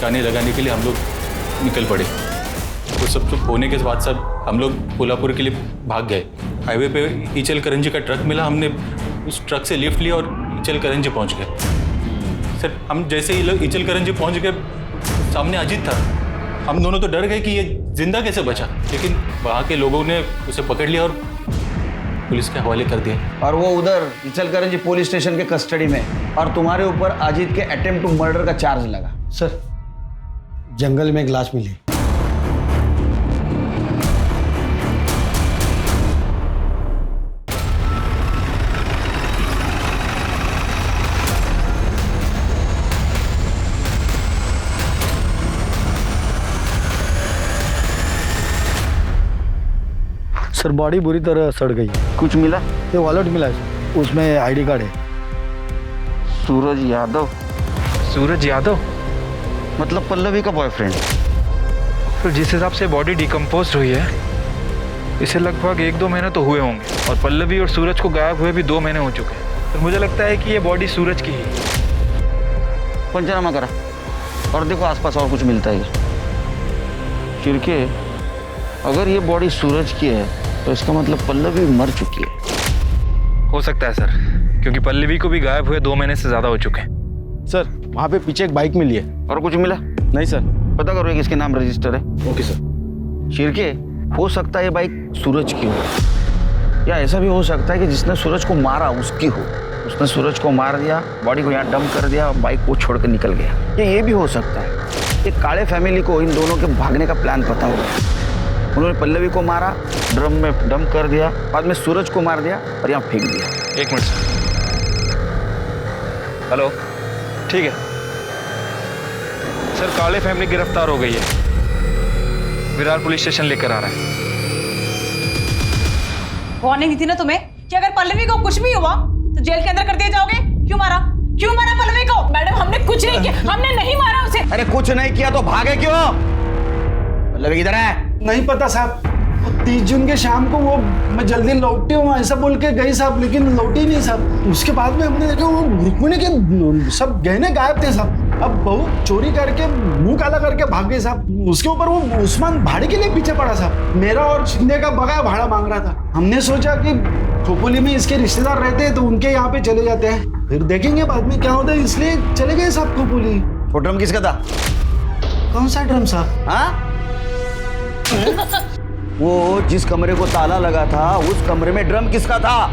गाने लगाने के लिए हम लोग निकल पड़े। तो सब कुछ होने के बाद सब हम लोग कोल्हापुर के लिए भाग गए। हाईवे पे ईचल करंजी का ट्रक मिला, हमने उस ट्रक से लिफ्ट लिया और ईचल करंजी पहुंच गए। सर हम जैसे ही ईचल करंजी पहुंच गए, सामने अजीत था। हम दोनों तो डर गए कि ये जिंदा कैसे बचा, लेकिन वहाँ के लोगों ने उसे पकड़ लिया और पुलिस के हवाले कर दिया। और वो उधर इचलकरंजी पुलिस स्टेशन के कस्टडी में, और तुम्हारे ऊपर अजीत के अटेम्प्ट टू मर्डर का चार्ज लगा। सर जंगल में एक लाश मिली। सर बॉडी बुरी तरह सड़ गई है। कुछ मिला? ये वॉलेट मिला है, उसमें आईडी कार्ड है। सूरज यादव? सूरज यादव मतलब पल्लवी का बॉयफ्रेंड? फिर जिस हिसाब से बॉडी डिकम्पोज हुई है, इसे लगभग 1-2 महीने तो हुए होंगे, और पल्लवी और सूरज को गायब हुए भी 2 महीने हो चुके हैं। तो मुझे लगता है कि ये बॉडी सूरज की ही। पंचनामा करा और देखो आसपास और कुछ मिलता है। चिरके, अगर ये बॉडी सूरज की है तो इसका मतलब पल्लवी मर चुकी है। हो सकता है सर, क्योंकि पल्लवी को भी गायब हुए 2 महीने से ज्यादा हो चुके हैं। सर वहाँ पे पीछे एक बाइक मिली है। और कुछ मिला? नहीं सर। पता करो किसके नाम रजिस्टर है। Okay sir. शिरके, हो सकता है ये बाइक सूरज की हो, या ऐसा भी हो सकता है कि जिसने सूरज को मारा उसकी हो। उसने सूरज को मार दिया, बॉडी को यहाँ डंप कर दिया, बाइक को छोड़कर निकल गया। ये भी हो सकता है कि काले फैमिली को इन दोनों के भागने का प्लान पता होगा। उन्होंने पल्लवी को मारा, ड्रम में डंप कर दिया, बाद में सूरज को मार दिया और यहाँ फेंक दिया। 1 मिनट सर। हेलो, ठीक है सर। काले फैमिली गिरफ्तार हो गई है, विरार पुलिस स्टेशन लेकर आ रहा है। वार्निंग दी थी ना तुम्हें कि अगर पल्लवी को कुछ भी हुआ तो जेल के अंदर कर दिए जाओगे। क्यों मारा पल्लवी को? मैडम हमने कुछ नहीं किया, हमने नहीं मारा उसे। अरे कुछ नहीं किया तो भागे क्यों? पल्लवी किधर है? नहीं पता साहब। 30 जून के शाम को वो मैं जल्दी लौटी हूँ ऐसा बोल के गई साहब, लेकिन लौटी नहीं साहब। उसके बाद में हमने देखा वो रुक्मिणी के सब गहने गायब थे साहब। अब बहू चोरी करके मुंह काला करके भाग गई साहब। उसके ऊपर वो उस्मान भाड़े के लिए पीछे पड़ा साहब। मेरा और शिंदे का बगाया भाड़ा मांग रहा था। हमने सोचा कि खोपोली में इसके रिश्तेदार रहते हैं तो उनके यहाँ पे चले जाते हैं, फिर देखेंगे बाद में क्या होता है, इसलिए चले गए साहब खोपोली। वो ड्रम किसका था? कौन सा ड्रम साहब? हाँ? वो जिस कमरे को ताला लगा था उस कमरे में ड्रम किसका था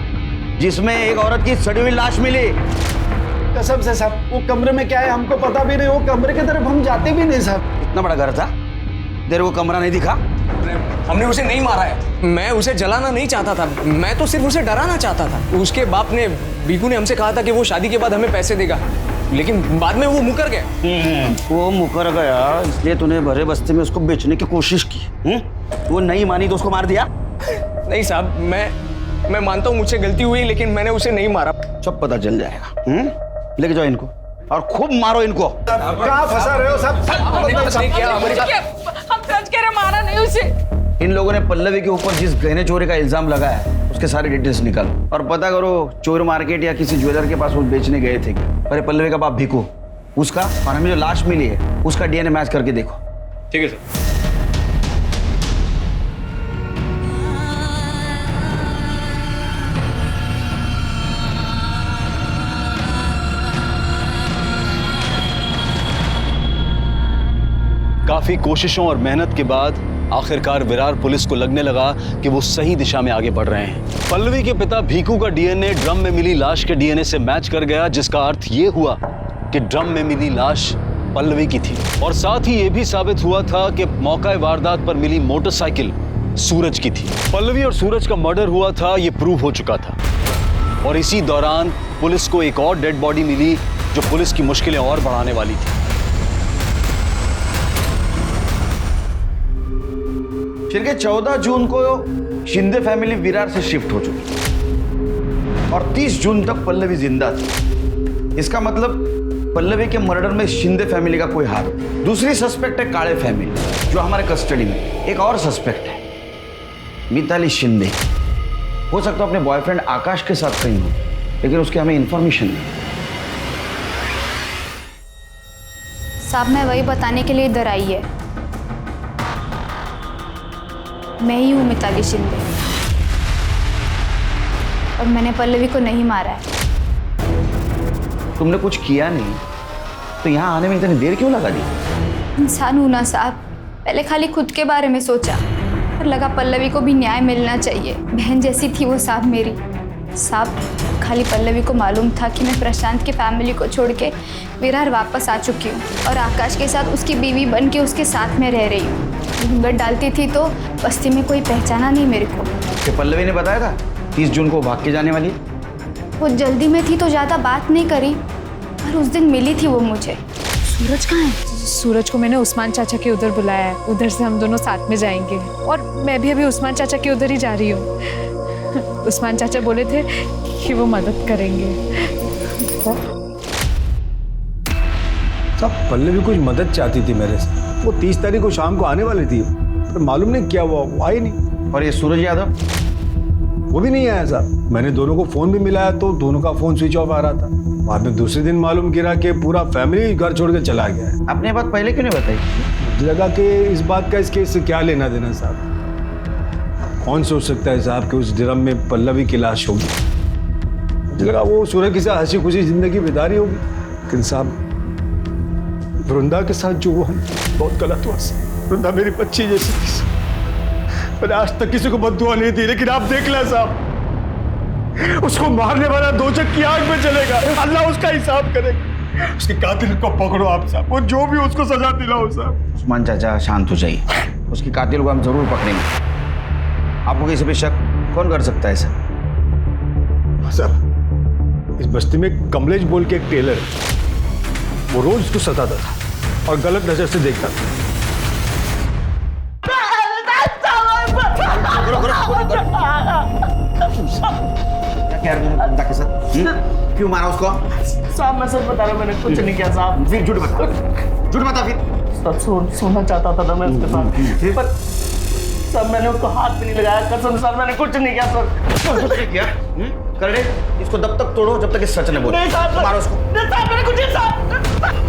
जिसमें एक औरत की सड़ी हुई लाश मिली? कसम से साहब वो कमरे में क्या है हमको पता भी नहीं। वो कमरे की तरफ हम जाते भी नहीं साहब। इतना बड़ा घर था, तेरे को कमरा नहीं दिखा? हमने उसे नहीं मारा है, मैं उसे जलाना नहीं चाहता था, मैं तो सिर्फ उसे डराना चाहता था। उसके बाप ने, बीकू ने हमसे कहा था कि वो शादी के बाद हमें पैसे देगा, लेकिन बाद में वो मुकर गया। वो मुकर गया इसलिए तूने भरे बस्ती में उसको बेचने की कोशिश की। वो नहीं मानी तो उसको मार दिया? नहीं साहब, मैं मानता हूँ मुझसे गलती हुई, लेकिन मैंने उसे नहीं मारा। सब पता चल जाएगा। लेके जाओ इनको और खूब मारो इनको। कहाँ फंसा रहे हो सब? हम सच कह रहे, मारा नहीं उसे। इन लोगों ने पल्लवी के ऊपर जिस गहने चोरी का इल्जाम लगाया उसके सारे डिटेल्स निकालो और पता करो चोर मार्केट या किसी ज्वेलर के पास वो बेचने गए थे। अरे पल्लवी का बाप भीकू, उसका और हमें जो लाश मिली है उसका डीएनए मैच करके देखो। ठीक है सर। काफी कोशिशों और मेहनत के बाद आखिरकार विरार पुलिस को लगने लगा कि वो सही दिशा में आगे बढ़ रहे हैं। पल्लवी के पिता भीकू का डीएनए ड्रम में मिली लाश के डीएनए से मैच कर गया, जिसका अर्थ ये हुआ कि ड्रम में मिली लाश पल्लवी की थी। और साथ ही ये भी साबित हुआ था कि मौका वारदात पर मिली मोटरसाइकिल सूरज की थी। पल्लवी और सूरज का मर्डर हुआ था, ये प्रूव हो चुका था। और इसी दौरान पुलिस को एक और डेड बॉडी मिली जो पुलिस की मुश्किलें और बढ़ाने वाली थी। फिर के 14 जून को शिंदे फैमिली विरार से शिफ्ट हो चुकी और 30 जून तक पल्लवी जिंदा थी। इसका मतलब पल्लवी के मर्डर में शिंदे फैमिली का कोई हाथ। दूसरी सस्पेक्ट है काले फैमिली जो हमारे कस्टडी में। एक और सस्पेक्ट है मिताली शिंदे। हो सकता है अपने बॉयफ्रेंड आकाश के साथ कहीं हो लेकिन उसकी हमें इंफॉर्मेशन नहीं। साहब मैं वही बताने के लिए इधर आई है। मैं ही हूँ मिताली शिंदे और मैंने पल्लवी को नहीं मारा है। तुमने कुछ किया नहीं तो यहाँ आने में इतनी देर क्यों लगा दी? इंसान हूँ ना साहब, पहले खाली खुद के बारे में सोचा, पर लगा पल्लवी को भी न्याय मिलना चाहिए। बहन जैसी थी वो साहब मेरी। साहब खाली पल्लवी को मालूम था कि मैं प्रशांत के फैमिली को छोड़ के विरार वापस आ चुकी हूँ और आकाश के साथ उसकी बीवी बन के उसके साथ में रह रही हूँ। घूंघट डालती थी तो बस्ती में कोई पहचाना नहीं मेरे को। कि पल्लवी ने बताया था 30 जून को भाग के जाने वाली? वो जल्दी में थी तो ज़्यादा बात नहीं करी, पर उस दिन मिली थी वो मुझे। सूरज कहाँ है? सूरज को मैंने उस्मान चाचा के उधर बुलाया है, उधर से हम दोनों साथ में जाएंगे। और मैं भी अभी उस्मान चाचा के उधर ही जा रही हूँ। उस्मान चाचा बोले थे कि वो मदद करेंगे। सब पल्लवी कुछ मदद चाहती थी मेरे से। वो 30 तारीख को शाम को आने वाली थी, पर मालूम नहीं क्या हुआ, वो आई नहीं। और ये सूरज यादव? वो भी नहीं आया साहब। मैंने दोनों को फोन भी मिलाया तो दोनों का फोन स्विच ऑफ आ रहा था। बाद में दूसरे दिन मालूम गिरा कि पूरा फैमिली घर छोड़ के चला गया है। आपने बात पहले क्यों नहीं बताई? मुझे लगा कि इस बात का इस केस से क्या लेना देना साहब। कौन सोच सकता है साहब कि उस ड्रम में पल्लवी की लाश होगी। मुझे लगा वो सूरज के साथ हंसी खुशी जिंदगी बिता रही होगी, लेकिन साहब वृंदा के साथ जो हुआ बहुत गलत हुआ। वृंदा मेरी बच्ची जैसी थी। मैंने आज तक किसी को बद्दुआ नहीं दी, लेकिन आप देख लें साहब, उसको मारने वाला दोजख की आग में चलेगा। अल्लाह उसका हिसाब करेगा। उसके कातिल को पकड़ो आप साहब, और जो भी उसको सजा दिलाओ साहब। उस्मान चाचा शांत हो जाइए, उसकी कातिल को हम जरूर पकड़ेंगे। आपको किसी पे शक कौन कर सकता है सर? साहब इस बस्ती में कमलेश बोल के एक टेलर है, वो रोज उसको सताता था और गलत नजर से देखता था। क्या के साथ क्यों मारा उसको? साहब मैं सच बता रहा हूँ, मैंने कुछ नहीं किया साहब। फिर झूठ बता, झूठ बता। फिर सब सोना चाहता था ना मैं उसके साथ, पर सब मैंने उसको हाथ भी नहीं लगाया। कसम सर मैंने कुछ नहीं किया सर। कुछ नहीं किया? कर ले इसको, तब तक तोड़ो जब तक इस सच ने बोले। नहीं साहब, मारो उसको। नहीं साहब मैंने कुछ नहीं साहब।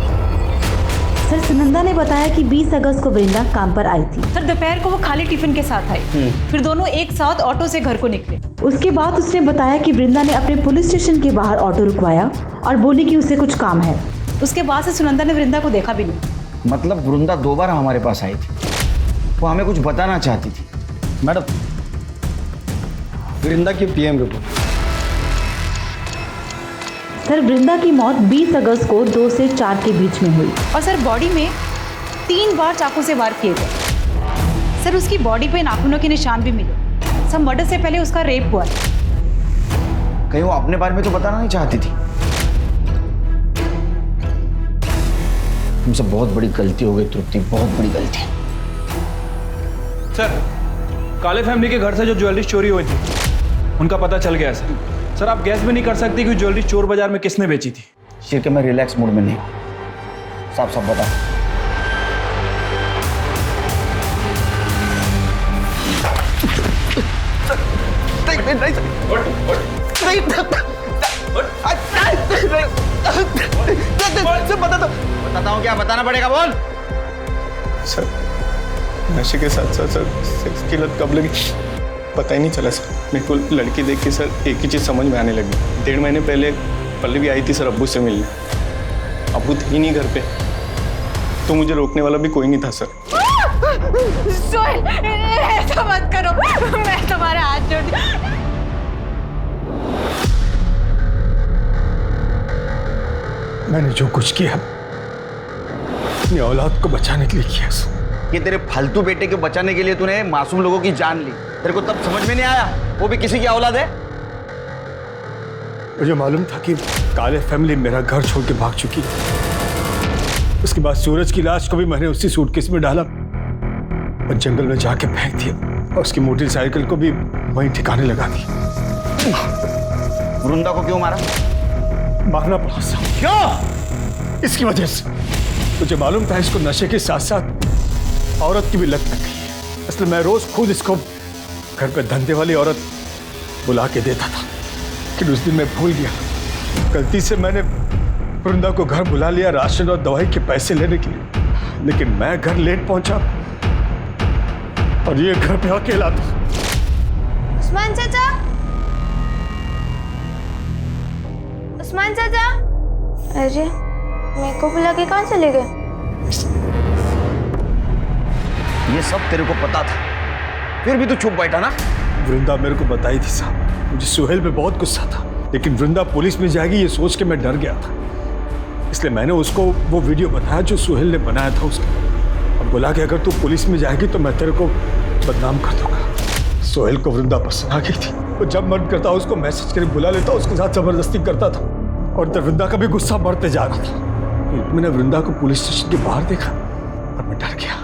सर सुनंदा ने बताया कि 20 अगस्त को वृंदा काम पर आई थी। सर दोपहर को वो खाली टिफिन के साथ आई, फिर दोनों एक साथ ऑटो से घर को निकले। उसके बाद उसने बताया कि वृंदा ने अपने पुलिस स्टेशन के बाहर ऑटो रुकवाया और बोली कि उसे कुछ काम है। उसके बाद से सुनंदा ने वृंदा को देखा भी नहीं। मतलब वृंदा 2 बार हमारे पास आई थी, वो हमें कुछ बताना चाहती थी। मैडम वृंदा की पीएम रिपोर्ट। सर वृंदा की मौत 20 अगस्त को 2 से 4 के बीच में हुई और सर बॉडी में 3 बार चाकू से वार किए गए। सर उसकी बॉडी पे नाखूनों के निशान भी मिले। सब मर्डर से पहले उसका रेप हुआ। कहीं वो अपने बारे में तो बताना नहीं चाहती थी। तुमसे बहुत बड़ी गलती हो गई तृप्ति, बहुत बड़ी गलती। सर काले फैमिली के घर से जो ज्वेलरी चोरी हुई थी उनका पता चल गया सर। सर आप गैस भी नहीं कर सकती कि ज्वेलरी चोर बाजार में किसने बेची थी। शिर के मैं रिलैक्स मूड में नहीं हूं। साफ साफ बता। बताता हूँ क्या बताना पड़ेगा, बोल। सर नशे के साथ साथ सर सेक्स की लत कब लगी पता ही नहीं चला सर। मेरे को लड़की देख के सर एक ही चीज़ समझ में आने लगी। 1.5 महीने पहले पल्लवी आई थी सर अब्बू से मिलने। अब्बू थे ही नहीं घर पे, तो मुझे रोकने वाला भी कोई नहीं था सर। सोहेल ऐसा मत करो, मैं तुम्हारे हाथ जोड़ती। मैंने जो कुछ किया अपनी औलाद को बचाने के लिए किया। ये तेरे फालतू बेटे को बचाने के लिए तूने मासूम लोगों की जान ली। तेरे को तब समझ में नहीं आया वो भी किसी की औलाद है। मुझे मालूम था कि काले फैमिली मेरा घर छोड़ के भाग चुकी। उसके बाद सूरज की लाश को भी मैंने उसी सूटकेस में डाला और जंगल में जाके फेंक दिया और उसकी मोटरसाइकिल को भी वहीं ठिकाने लगा दी। वृंदा को क्यों मारा? मारना पड़ा साहब। क्यों? इसकी वजह से। मुझे मालूम था इसको नशे के साथ साथ औरत की भी लत लग गई है, इसलिए मैं रोज खुद इसको घर पे धंधे वाली औरत बुला के देता था लेकिन उस दिन मैं भूल गया। गलती से मैंने वृंदा को घर बुला लिया राशन और दवाई के पैसे लेने के लिए, लेकिन मैं घर लेट पहुंचा और ये घर पे अकेला था। उस्मान चाचा, उस्मान चाचा, अरे मेरे को बुला के कहाँ चले गए? ये सब तेरे को पता था, फिर भी तू चुप बैठा ना। वृंदा मेरे को बताई थी साहब, मुझे सुहेल पे बहुत गुस्सा था, लेकिन वृंदा पुलिस में जाएगी ये सोच के मैं डर गया था। इसलिए मैंने उसको वो वीडियो बताया जो सुहेल ने बनाया था उसका, और बोला कि अगर तू पुलिस में जाएगी तो मैं तेरे को बदनाम कर दूंगा। सुहेल को वृंदा पसंद आ गई थी, वो जब मन करता उसको मैसेज करके बुला लेता, उसके साथ जबरदस्ती करता था, और तब वृंदा का भी गुस्सा बढ़ते जा रहा था। मैंने वृंदा को पुलिस स्टेशन के बाहर देखा और मैं डर गया।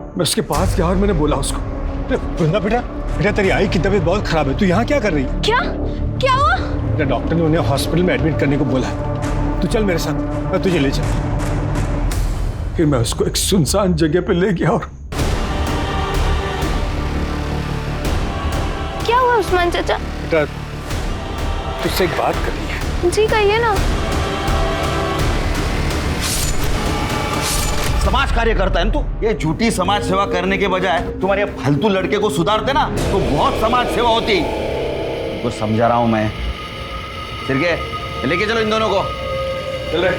मैं उसके पास गया और मैंने बोला उसको, वृंदा बेटा बेटा तेरी आई की तबीयत बहुत खराब है, तू यहाँ क्या कर रही है? क्या क्या हुआ? डॉक्टर ने उन्हें हॉस्पिटल में एडमिट करने को बोला है, तू चल मेरे साथ, मैं तुझे ले चल। फिर मैं उसको एक सुनसान जगह पे ले गया। और क्या हुआ उस्मान चाचा? बेटा तुझसे एक बात करनी है। जी कहिए ना। समाज कार्य करता है ना तू। ये झूठी समाज सेवा करने के बजाय तुम्हारे फालतू लड़के को सुधारते ना तो बहुत समाज सेवा होती। कुछ समझा रहा हूं मैं। सिरके लेके चलो इन दोनों को। चल रहे।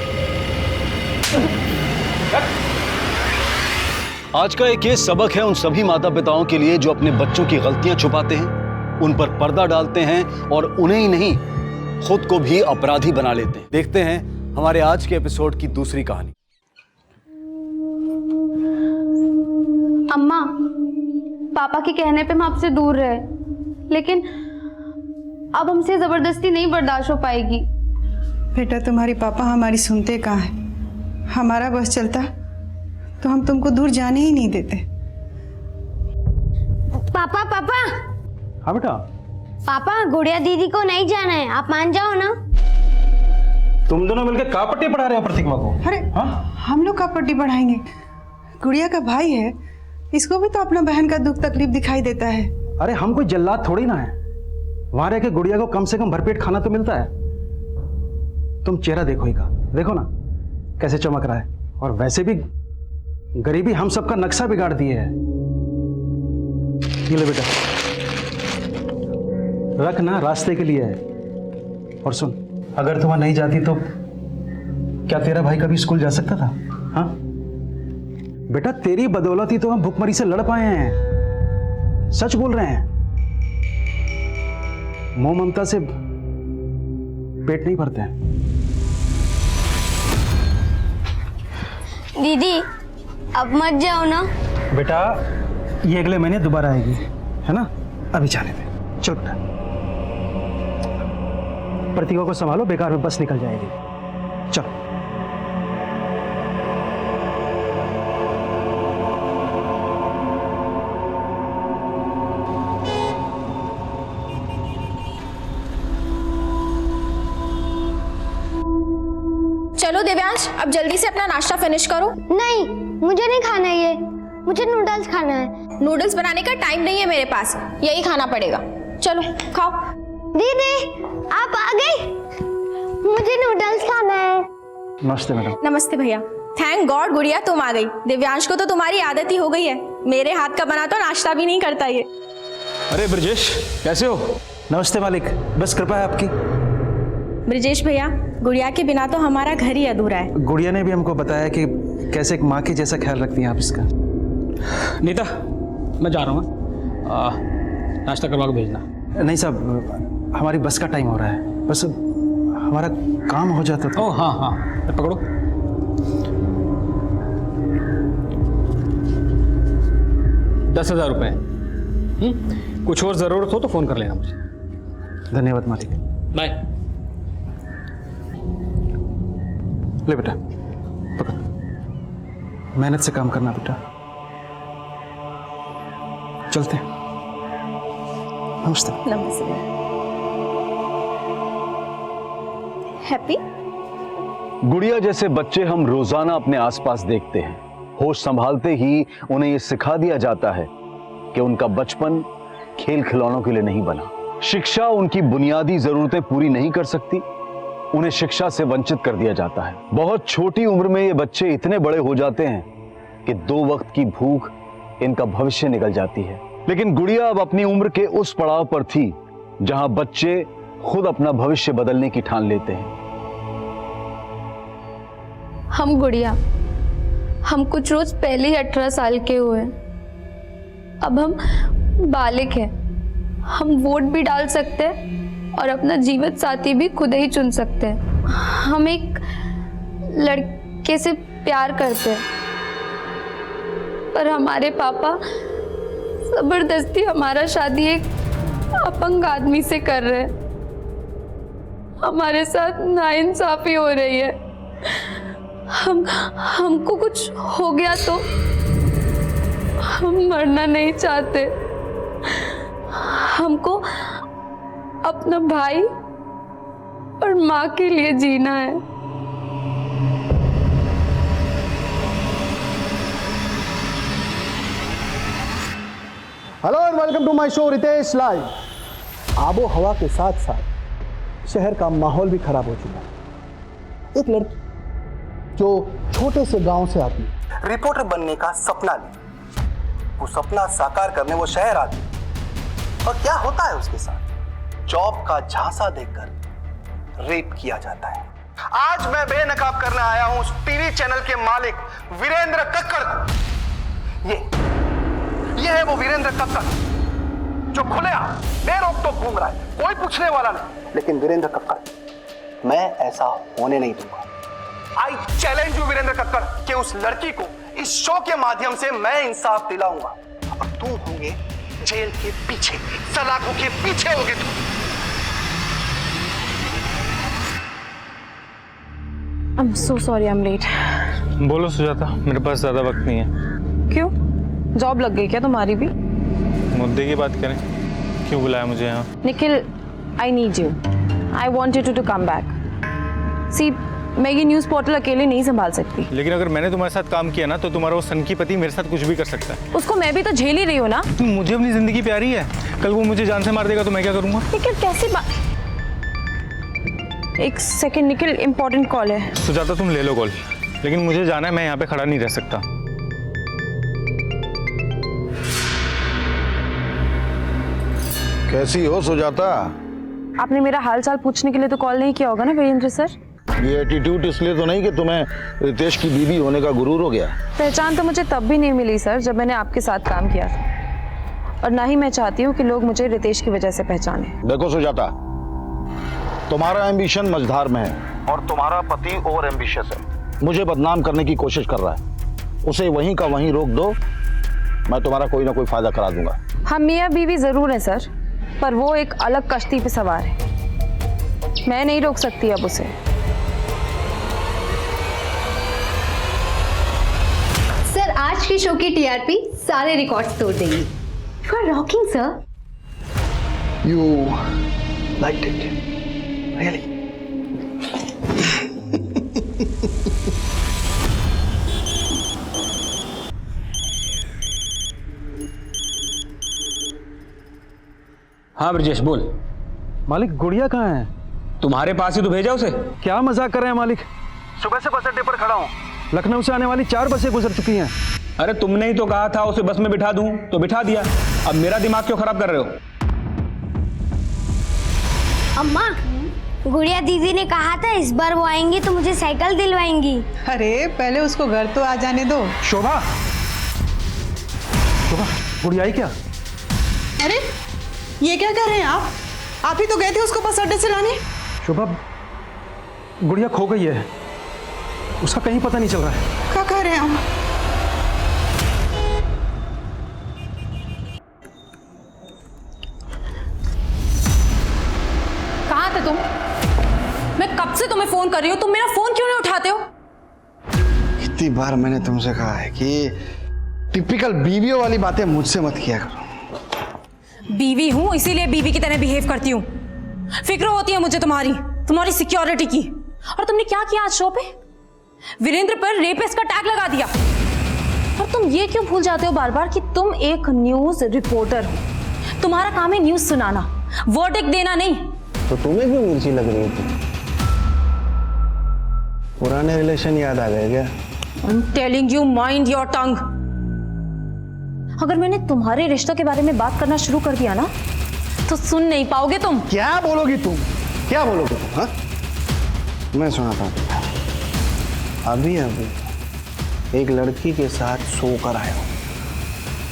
आज का एक ये सबक है उन सभी माता पिताओं के लिए जो अपने बच्चों की गलतियां छुपाते हैं, उन पर पर्दा डालते हैं और उन्हें ही नहीं खुद को भी अपराधी बना लेते हैं। देखते हैं हमारे आज के एपिसोड की दूसरी कहानी। अम्मा, पापा के कहने पे हम आपसे दूर रहे, लेकिन अब हमसे जबरदस्ती नहीं बर्दाश्त हो पाएगी। बेटा तुम्हारे पापा हमारी सुनते कहाँ हैं? हमारा बस चलता तो हम तुमको दूर जाने ही नहीं देते। पापा पापा हाँ बेटा। पापा गुड़िया दीदी को नहीं जाना है, आप मान जाओ ना। तुम दोनों मिलकर का पट्टी पढ़ा रहे हो प्रतिमा को? अरे हम लोग का पट्टी पढ़ाएंगे? गुड़िया का भाई है, इसको भी तो अपना बहन का दुख तकलीफ दिखाई देता है। अरे हम कोई जल्लाद थोड़ी ना है, वहां रह के गुड़िया को कम से कम भरपेट खाना तो मिलता है। तुम चेहरा देखो ही का, देखो ना कैसे चमक रहा है। और वैसे भी गरीबी हम सबका नक्शा बिगाड़ दिए है। ये ले बेटा, रख ना, रास्ते के लिए है। और सुन, अगर तुम नहीं जाती तो क्या तेरा भाई कभी स्कूल जा सकता था? हाँ बेटा, तेरी बदौलत ही तो हम भूखमरी से लड़ पाए हैं। सच बोल रहे हैं। मोह ममता से पेट नहीं भरते हैं। दीदी अब मत जाओ ना। बेटा ये अगले महीने दोबारा आएगी, है ना? अभी जाने दे। चल बेटा, प्रतिभा को संभालो, बेकार में बस निकल जाएगी। चल। चलो देव्यांश, अब जल्दी से अपना नाश्ता फिनिश करो। नहीं, मुझे नहीं खाना है ये, मुझे नूडल्स खाना है। नूडल्स बनाने का टाइम नहीं है मेरे पास, यही खाना पड़ेगा। चलो खाओ। दीदी आप आ गई, मुझे नूडल्स खाना है। नमस्ते मैडम। नमस्ते भैया। थैंक गॉड गुड़िया तुम आ गई। दिव्यांश को तो तुम्हारी आदत ही हो गई है, मेरे हाथ का बना तो नाश्ता भी नहीं करता ये। अरे ब्रजेश, कैसे हो? नमस्ते मालिक, बस कृपा है आपकी। ब्रजेश भैया, गुड़िया के बिना तो हमारा घर ही अधूरा है। गुड़िया ने भी हमको बताया कि कैसे एक माँ के जैसा ख्याल रखती हैं आप इसका। नीता, मैं जा रहा हूँ, नाश्ता करवा के भेजना। नहीं साहब, हमारी बस का टाइम हो रहा है, बस हमारा काम हो जाता तो। ओह हाँ, पकड़ो। ₹10,000। कुछ और ज़रूरत हो तो फ़ोन कर लेना मुझे। धन्यवाद मालिक। बाय। ले बेटा, पकड़। मेहनत से काम करना बेटा। चलते हैं। नमस्ते। नमस्ते। हैप्पी। गुड़िया जैसे बच्चे हम रोजाना अपने आसपास देखते हैं। होश संभालते ही उन्हें यह सिखा दिया जाता है कि उनका बचपन खेल खिलौनों के लिए नहीं बना, शिक्षा उनकी बुनियादी जरूरतें पूरी नहीं कर सकती, उन्हें शिक्षा से वंचित कर दिया जाता है। बहुत छोटी उम्र में ये बच्चे इतने बड़े हो जाते हैं कि 2 वक्त की भूख इनका भविष्य निकल जाती है। लेकिन गुड़िया अब अपनी उम्र के उस पड़ाव पर थी जहां बच्चे खुद अपना भविष्य बदलने की ठान लेते हैं। हम गुड़िया, हम कुछ रोज पहले ही 18 साल के हुए। अब हम बालिग हैं। हम वोट भी डाल सकते हैं और अपना जीवन साथी भी खुद ही चुन सकते हैं। हम एक लड़के से प्यार करते हैं, पर हमारे पापा जबरदस्ती हमारा शादी एक अपंग आदमी से कर रहे हैं। हमारे साथ नाइंसाफी हो रही है। हमको कुछ हो गया तो हम मरना नहीं चाहते। हमको अपना भाई और माँ के लिए जीना है। Hello and welcome to my show Ritesh live. आबो हवा के साथ साथ शहर का माहौल भी खराब हो चुका है। एक लड़की जो छोटे से गांव से आती है, रिपोर्टर बनने का सपना ली, वो सपना साकार करने वो शहर आती है, और क्या होता है उसके साथ? जॉब का झांसा देकर रेप किया जाता है। आज मैं बेनकाब करने आया हूं उस टीवी चैनल के मालिक वीरेंद्र कक्कड़ को। ये है वो वीरेंद्र कक्कड़ जो खुलेआम बेरोक-टोक घूम रहा है, कोई पूछने वाला नहीं। लेकिन वीरेंद्र कक्कड़, मैं ऐसा होने नहीं दूंगा। I challenge you Virendra Kakkar कि उस लड़की को इस शो के माध्यम से मैं इंसाफ दिलाऊंगा और तुम होंगे जेल के पीछे, सलाखों के पीछे होगे तुम। I'm so sorry, I'm late. बोलो सुजाता, मेरे पास ज़्यादा वक्त नहीं है। क्यों? जॉब लग गई क्या तुम्हारी भी? मुद्दे की बात करें, क्यों बुलाया मुझे यहाँ? Nikhil, I need you. I want you to come back. See, मैं ये न्यूज़ पोर्टल अकेले नहीं संभाल सकती। लेकिन अगर मैंने तुम्हारे साथ काम किया ना, तो तुम्हारा वो सनकी पति मेरे साथ कुछ भी कर सकता है। उसको मैं भी तो झेल ही रही हूँ ना। मुझे अपनी जिंदगी प्यारी है, कल वो मुझे जान से मार देगा तो मैं क्या करूँगा? निखिल कैसी बात? एक सेकंड निखिल, इम्पोर्टेंट कॉल है। सुजाता तुम ले लो कॉल, लेकिन मुझे जाना है, मैं यहाँ पे खड़ा नहीं रह सकता। कैसी हो सुजाता? आपने मेरा हाल चाल पूछने के लिए तो कॉल नहीं किया होगा ना वीरेंद्र सर? ये एटीट्यूड इसलिए तो नहीं कि तुम्हें रितेश की बीवी होने का गुरूर हो गया? पहचान तो मुझे तब भी नहीं मिली सर जब मैंने आपके साथ काम किया था, और ना ही मैं चाहती हूँ कि लोग मुझे रितेश की वजह से पहचाने। देखो सुजाता, तुम्हारा एम्बिशन मझधार में है और तुम्हारा पति ओवर एम्बिशियस है। मुझे बदनाम करने की कोशिश कर रहा है, उसे वहीं का वहीं रोक दो, मैं तुम्हारा कोई ना कोई फायदा करा दूंगा। हम मियाँ बीवी जरूर है सर, पर वो एक अलग कश्ती पे सवार है। मैं नहीं रोक सकती अब उसे। सर, आज की शो की टीआरपी सारे रिकॉर्ड्स तोड़ देगी। You are rocking sir. You liked it, really? हाँ ब्रजेश बोल। मालिक, गुड़िया कहाँ है? तुम्हारे पास ही तो भेजा उसे। क्या मजाक कर रहे हैं मालिक? सुबह से बस अड्डे पर खड़ा हूँ। लखनऊ से आने वाली 4 बसें गुजर चुकी हैं। अरे तुमने ही तो कहा था उसे बस में बिठा दूं, तो बिठा दिया। अब मेरा दिमाग क्यों खराब कर रहे हो? अम्मा, गुड़िया दीदी ने कहा था इस बार वो आएंगी तो मुझे साइकिल दिलवाएंगी। अरे पहले उसको घर तो आ जाने दो। शोभा, शोभा, गुड़िया आई क्या? अरे ये क्या कर रहे हैं आप? आप ही तो गए थे उसको बस अड्डे से लाने। शोभा, गुड़िया खो गई है, उसका कहीं पता नहीं चल रहा है। क्या कह रहे हैं आप? कहाँ थे तुम? मैं कब से तुम्हें फोन कर रही हूँ, तुम मेरा फोन क्यों नहीं उठाते हो? कितनी बार मैंने तुमसे कहा है कि टिपिकल बीवियों वाली बातें मुझसे मत किया करो। बीवी हूँ इसीलिए बीवी की तरह बिहेव करती हूँ। फिक्र होती है मुझे तुम्हारी सिक्योरिटी की। और तुमने क्या किया आज शो पे? वीरेंद्र पर रेपिस्ट का टैग लगा दिया। और तुम ये क्यों भूल जाते हो बार बार कि तुम एक न्यूज रिपोर्टर हो? तुम्हारा काम है न्यूज सुनाना, वो टिक देना नहीं। तो तुम्हें क्यों मिर्ची लग रही थी? पुराने रिलेशन याद आ गए क्या? I'm telling you, mind your tongue. अगर मैंने तुम्हारे रिश्तों के बारे में बात करना शुरू कर दिया ना तो सुन नहीं पाओगे तुम। क्या बोलोगी तुम? क्या बोलोगे तुम? हाँ, मैं सुनाता हूँ। अभी अभी एक लड़की के साथ सो कर आया हूँ।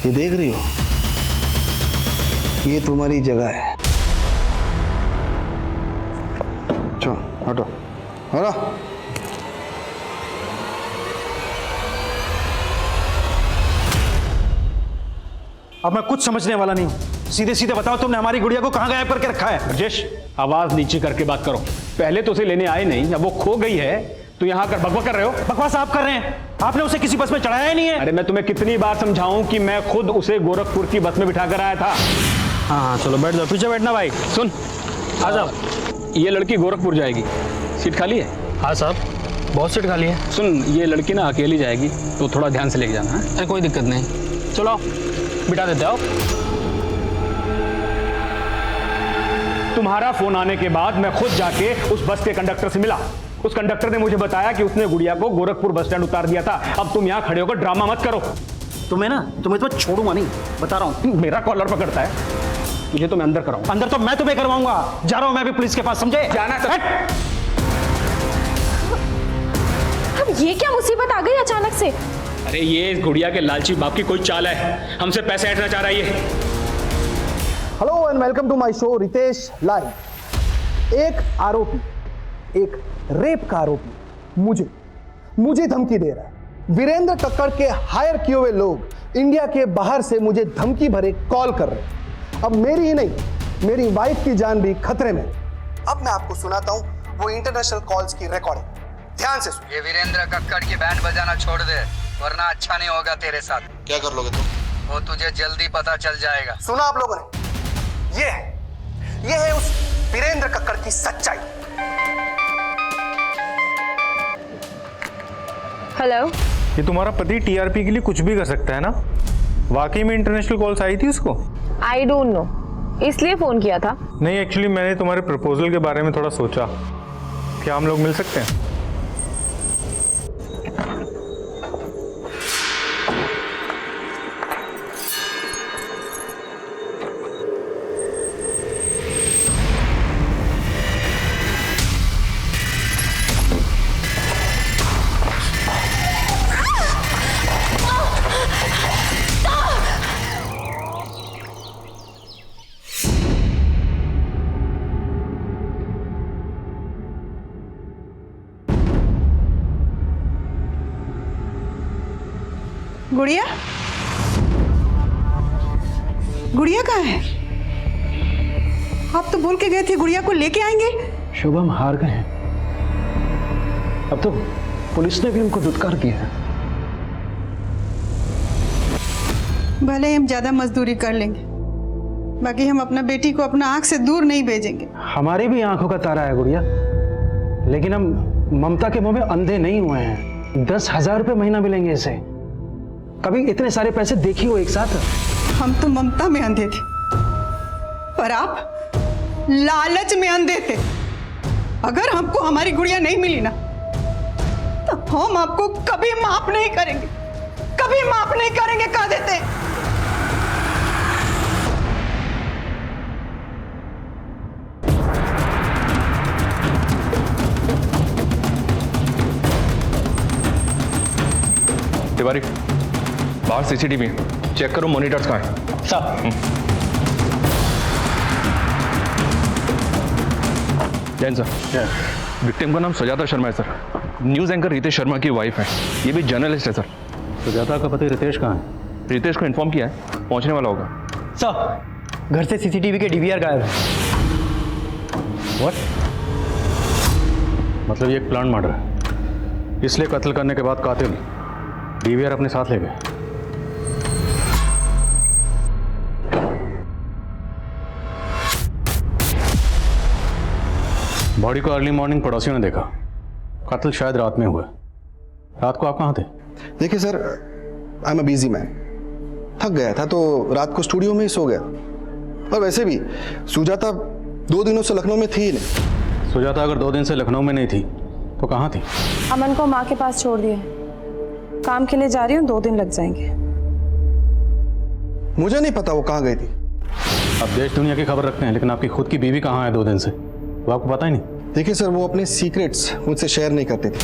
ये देख रही हो, ये तुम्हारी जगह है। चलो हटो हटो। अब मैं कुछ समझने वाला नहीं हूँ। सीधे सीधे बताओ, तुमने हमारी गुड़िया को कहाँ गायब करके रखा है? राजेश, आवाज नीचे करके बात करो। पहले तो उसे लेने आए नहीं, अब वो खो गई है तो यहाँ कर बकवास कर रहे हो। बकवास आप कर रहे हैं। आपने उसे किसी बस में चढ़ाया ही नहीं है। अरे मैं तुम्हें कितनी बार समझाऊं कि मैं खुद उसे गोरखपुर की बस में बिठा कर आया था। हाँ चलो बैठ जाओ, पीछे बैठना भाई। सुन, आ जाओ। ये लड़की गोरखपुर जाएगी, सीट खाली है? हाँ साहब, बहुत सीट खाली है। सुन, ये लड़की ना अकेली जाएगी तो थोड़ा ध्यान से लेके जाना है। अरे कोई दिक्कत नहीं, चलो बिठा देते हो। तुम्हारा फोन आने के बाद मैं खुद जाके उस बस के कंडक्टर से मिला। उस कंडक्टर ने मुझे बताया कि उसने गुड़िया को गोरखपुर बस स्टैंड उतार दिया था। अब तुम यहाँ खड़े होकर ड्रामा मत करो। तुम्हें तो छोड़ूंगा नहीं, बता रहा हूँ। मेरा कॉलर पकड़ता है, तुझे तो मैं अंदर कराऊंगा। अंदर तो मैं तुम्हें करवाऊंगा। जा रहा हूँ मैं भी पुलिस के पास, समझे? जाना तो अब ये क्या मुसीबत आ गई अचानक से? अरे ये गुड़िया के लालची बाप की कोई चाल है, हमसे पैसे ऐंठना चाह रहा है ये। Hello and welcome to my show Ritesh live. एक आरोपी, एक रेप का आरोपी मुझे धमकी दे रहा है। वीरेंद्र कक्कड़ के हायर किए हुए लोग इंडिया के बाहर से मुझे धमकी भरे कॉल कर रहे हैं। अब मेरी ही नहीं, मेरी वाइफ की जान भी खतरे में। अब मैं आपको सुनाता हूं वो इंटरनेशनल कॉल्स की रिकॉर्डिंग। ध्यान से सुन। ये वीरेंद्र कक्कड़ की बैंड बजाना छोड़ दे, वरना अच्छा नहीं होगा तेरे साथ। क्या कर लोगे तुम? वो तुझे जल्दी पता चल जाएगा। सुना आप लोगों ने? ये है उस वीरेंद्र कक्कड़ की सच्चाई। हेलो, ये तुम्हारा पति टीआरपी के लिए कुछ भी कर सकता है ना? वाकई में इंटरनेशनल कॉल्स आई थी उसको? आई डोंट नो, इसलिए फोन किया था। नहीं, एक्चुअली मैंने तुम्हारे प्रपोजल के बारे में थोड़ा सोचा। क्या हम लोग मिल सकते हैं? गुड़िया, गुड़िया कहाँ है? आप तो बोल के गए थे गुड़िया को लेके आएंगे। शुभम हार गए हैं। अब तो पुलिस ने भी उनको दुत्कार दिया है। भले ही हम ज्यादा मजदूरी कर लेंगे, बाकी हम अपना बेटी को अपना आंख से दूर नहीं भेजेंगे। हमारी भी आंखों का तारा है गुड़िया, लेकिन हम ममता के मुंह में अंधे नहीं हुए हैं। 10,000 रुपये महीना मिलेंगे इसे। कभी इतने सारे पैसे देखी हो एक साथ? हम तो ममता में अंधे थे, पर आप लालच में अंधे थे। अगर हमको हमारी गुड़िया नहीं मिली ना, तो हम आपको कभी माफ नहीं करेंगे, कभी माफ नहीं करेंगे, कह देते हैं। तिवारी, बाहर सीसीटीवी चेक करो, मॉनिटर्स कहाँ हैं? साहब। जैन सर, विक्टिम का नाम सुजाता शर्मा है sir. News anchor Ritesh Sharma की वाइफ है। ये भी जर्नलिस्ट है सर। सुजाता का पति रितेश कहाँ है? रितेश को इन्फॉर्म किया है, पहुंचने वाला होगा। सर, घर से सीसीटीवी के डीवीआर गायब है। व्हाट? मतलब ये एक प्लान मर्डर है, इसलिए कत्ल करने के बाद कातिल डीवीआर अपने साथ ले गए। बॉडी को अर्ली मॉर्निंग पड़ोसियों ने देखा। कत्ल शायद रात में हुआ। रात को आप कहाँ थे? देखिए sir, I am a busy man. थक गया था तो रात को स्टूडियो में ही सो गया। और वैसे भी सुजाता 2 दिनों से लखनऊ में थी ही नहीं। सुजाता अगर 2 दिन से लखनऊ में नहीं थी तो कहाँ थी? अमन को माँ के पास छोड़ दिया। काम के लिए जा रही हूँ, 2 दिन लग जाएंगे। मुझे नहीं पता वो कहाँ गई थी। अब देश दुनिया की खबर रखते हैं, लेकिन आपकी खुद की बीवी कहाँ है 2 दिन से, वो आपको पता ही नहीं? देखिए सर, वो अपने सीक्रेट्स मुझसे शेयर नहीं करती थी।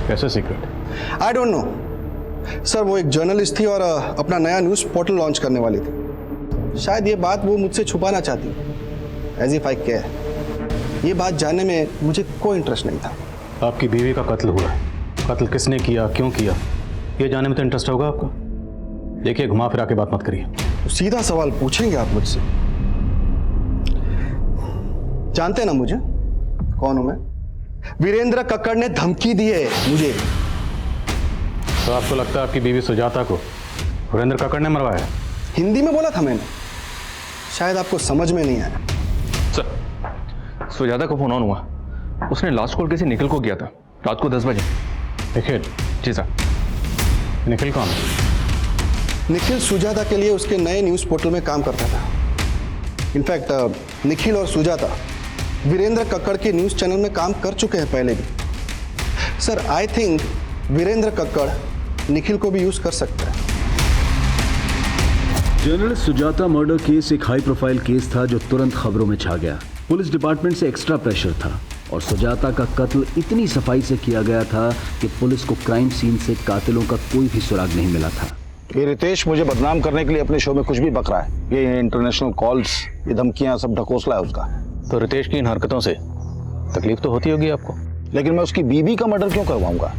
कैसे secret? I don't know sir. वो एक जर्नलिस्ट थी और अपना नया न्यूज़ पोर्टल लॉन्च करने वाली थी। शायद ये बात वो मुझसे छुपाना चाहती, एज इफ आई केयर। ये बात जानने में मुझे कोई इंटरेस्ट नहीं था। आपकी बीवी का कत्ल हुआ है, कत्ल किसने किया, क्यों किया, ये जानने में तो इंटरेस्ट होगा आपको। देखिए, घुमा फिरा के बात मत करिए। तो सीधा सवाल पूछेंगे आप मुझसे? जानते ना मुझे कौन हूं मैं? वीरेंद्र कक्कड़ ने धमकी दी है मुझे। तो आपको लगता है आपकी बीवी सुजाता को वीरेंद्र कक्कड़ ने मरवाया? हिंदी में बोला था मैंने, शायद आपको समझ में नहीं आया। सर, सुजाता को फोन ऑन हुआ, उसने लास्ट कॉल किसी निखिल को किया था रात को 10 बजे। निखिल? जी सर। निखिल कौन? निखिल सुजाता के लिए उसके नए न्यूज़ पोर्टल में काम करता था। इनफैक्ट निखिल और सुजाता वीरेंद्र कक्कड़ के न्यूज़ चैनल में काम कर चुके हैं पहले भी। Sir, I think Virendra Kakkar Nikhil को भी यूज़ कर सकता है। जर्नलिस्ट सुजाता मर्डर केस एक हाई प्रोफाइल केस था जो तुरंत खबरों में छा गया। पुलिस डिपार्टमेंट से एक्स्ट्रा प्रेशर था और सुजाता का कत्ल इतनी सफाई से किया गया था कि पुलिस को क्राइम सीन से कातिलों का कोई भी सुराग नहीं मिला था। ये रितेश मुझे बदनाम करने के लिए अपने शो में कुछ भी बक रहा है। ये इंटरनेशनल कॉल्स, ये धमकियां, सब ढकोसला है उसका। तो रितेश की इन हरकतों से तकलीफ तो होती होगी आपको, लेकिन मैं उसकी बीवी का मर्डर क्यों करवाऊंगा?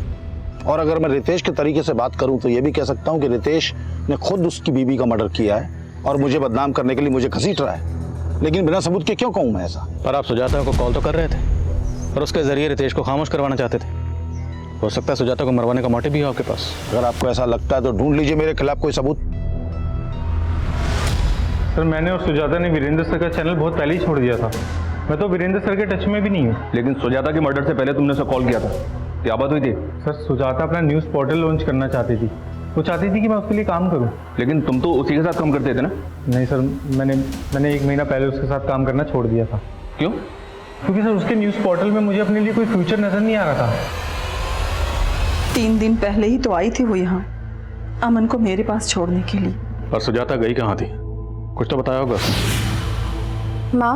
और अगर मैं रितेश के तरीके से बात करूं तो ये भी कह सकता हूं कि रितेश ने खुद उसकी बीवी का मर्डर किया है और मुझे बदनाम करने के लिए मुझे घसीट रहा है। लेकिन बिना सबूत के क्यों कहूं मैं ऐसा? पर आप सुजाता को कॉल तो कर रहे थे और उसके जरिए रितेश को खामोश करवाना चाहते थे। हो सकता है सुजाता को मरवाने का मोटिव भी हो आपके पास। अगर आपको ऐसा लगता है तो ढूंढ लीजिए मेरे खिलाफ कोई सबूत। सर, मैंने और सुजाता ने वीरेंद्र सर का चैनल बहुत पहले ही छोड़ दिया था। मैं तो वीरेंद्र सर के टच में भी नहीं हूँ। लेकिन सुजाता के मर्डर से पहले तुमने उसे कॉल किया था, क्या बात हुई थी? सर, सुजाता अपना न्यूज़ पोर्टल लॉन्च करना चाहती थी। वो चाहती थी कि मैं उसके लिए काम करूं। लेकिन तुम तो उसी के साथ काम करते थे ना? नहीं सर, मैंने 1 महीना पहले उसके साथ काम करना छोड़ दिया था। क्यों? क्योंकि सर उसके न्यूज़ पोर्टल में मुझे अपने लिए कोई फ्यूचर नजर नहीं आ रहा था। 3 दिन पहले ही तो आई थी वो यहाँ अमन को मेरे पास छोड़ने के लिए। और सुजाता गई कहाँ थी? कुछ तो बताया होगा उसने। माँ,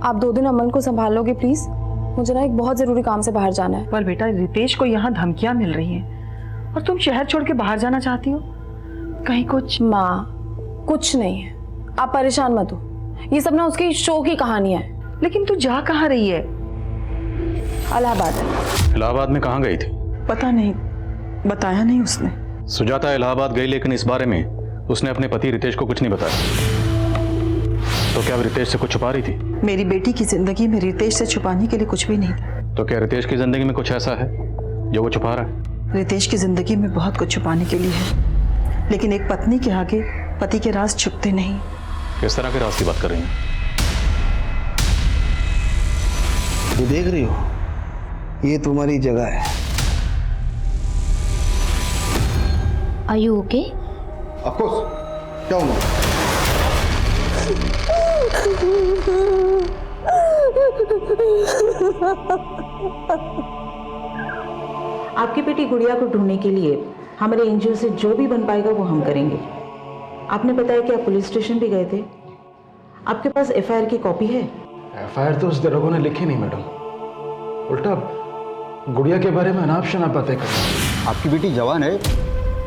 आप 2 दिन अमन को संभालोगे प्लीज? मुझे ना एक बहुत जरूरी काम से बाहर जाना है। पर बेटा, रितेश को यहाँ धमकियाँ मिल रही हैं और तुम शहर छोड़ के बाहर जाना चाहती हो? कहीं कुछ? माँ, कुछ नहीं है, आप परेशान मत हो। ये सब ना उसकी शो की कहानियां है। लेकिन तू जा कहाँ रही है? इलाहाबाद। इलाहाबाद में कहाँ गई थी? पता नहीं, बताया नहीं उसने। सुजाता इलाहाबाद गई, लेकिन इस बारे में उसने अपने पति रितेश को कुछ नहीं बताया। तो क्या वो रितेश से कुछ छुपा रही थी? मेरी बेटी की जिंदगी में रितेश से छुपाने के लिए कुछ भी नहीं था। तो क्या रितेश की जिंदगी में कुछ ऐसा है जो वो छुपा रहा है? रितेश की जिंदगी में बहुत कुछ छुपाने के लिए है, लेकिन एक पत्नी के आगे पति के राज छुपते नहीं। किस तरह के राज की बात कर रही हैं? ये देख रही हो, ये तुम्हारी जगह है। Are you okay? Of course. क्या हुआ? आपकी बेटी गुड़िया को ढूंढने के लिए हमारे एनजीओ से जो भी बन पाएगा वो हम करेंगे। आपने बताया कि आप पुलिस स्टेशन भी गए थे, आपके पास एफआईआर की कॉपी है? एफआईआर तो उस दरोगा ने लिखी नहीं मैडम, उल्टा गुड़िया के बारे में अनाप शनाप बातें कर रही है। आपकी बेटी जवान है,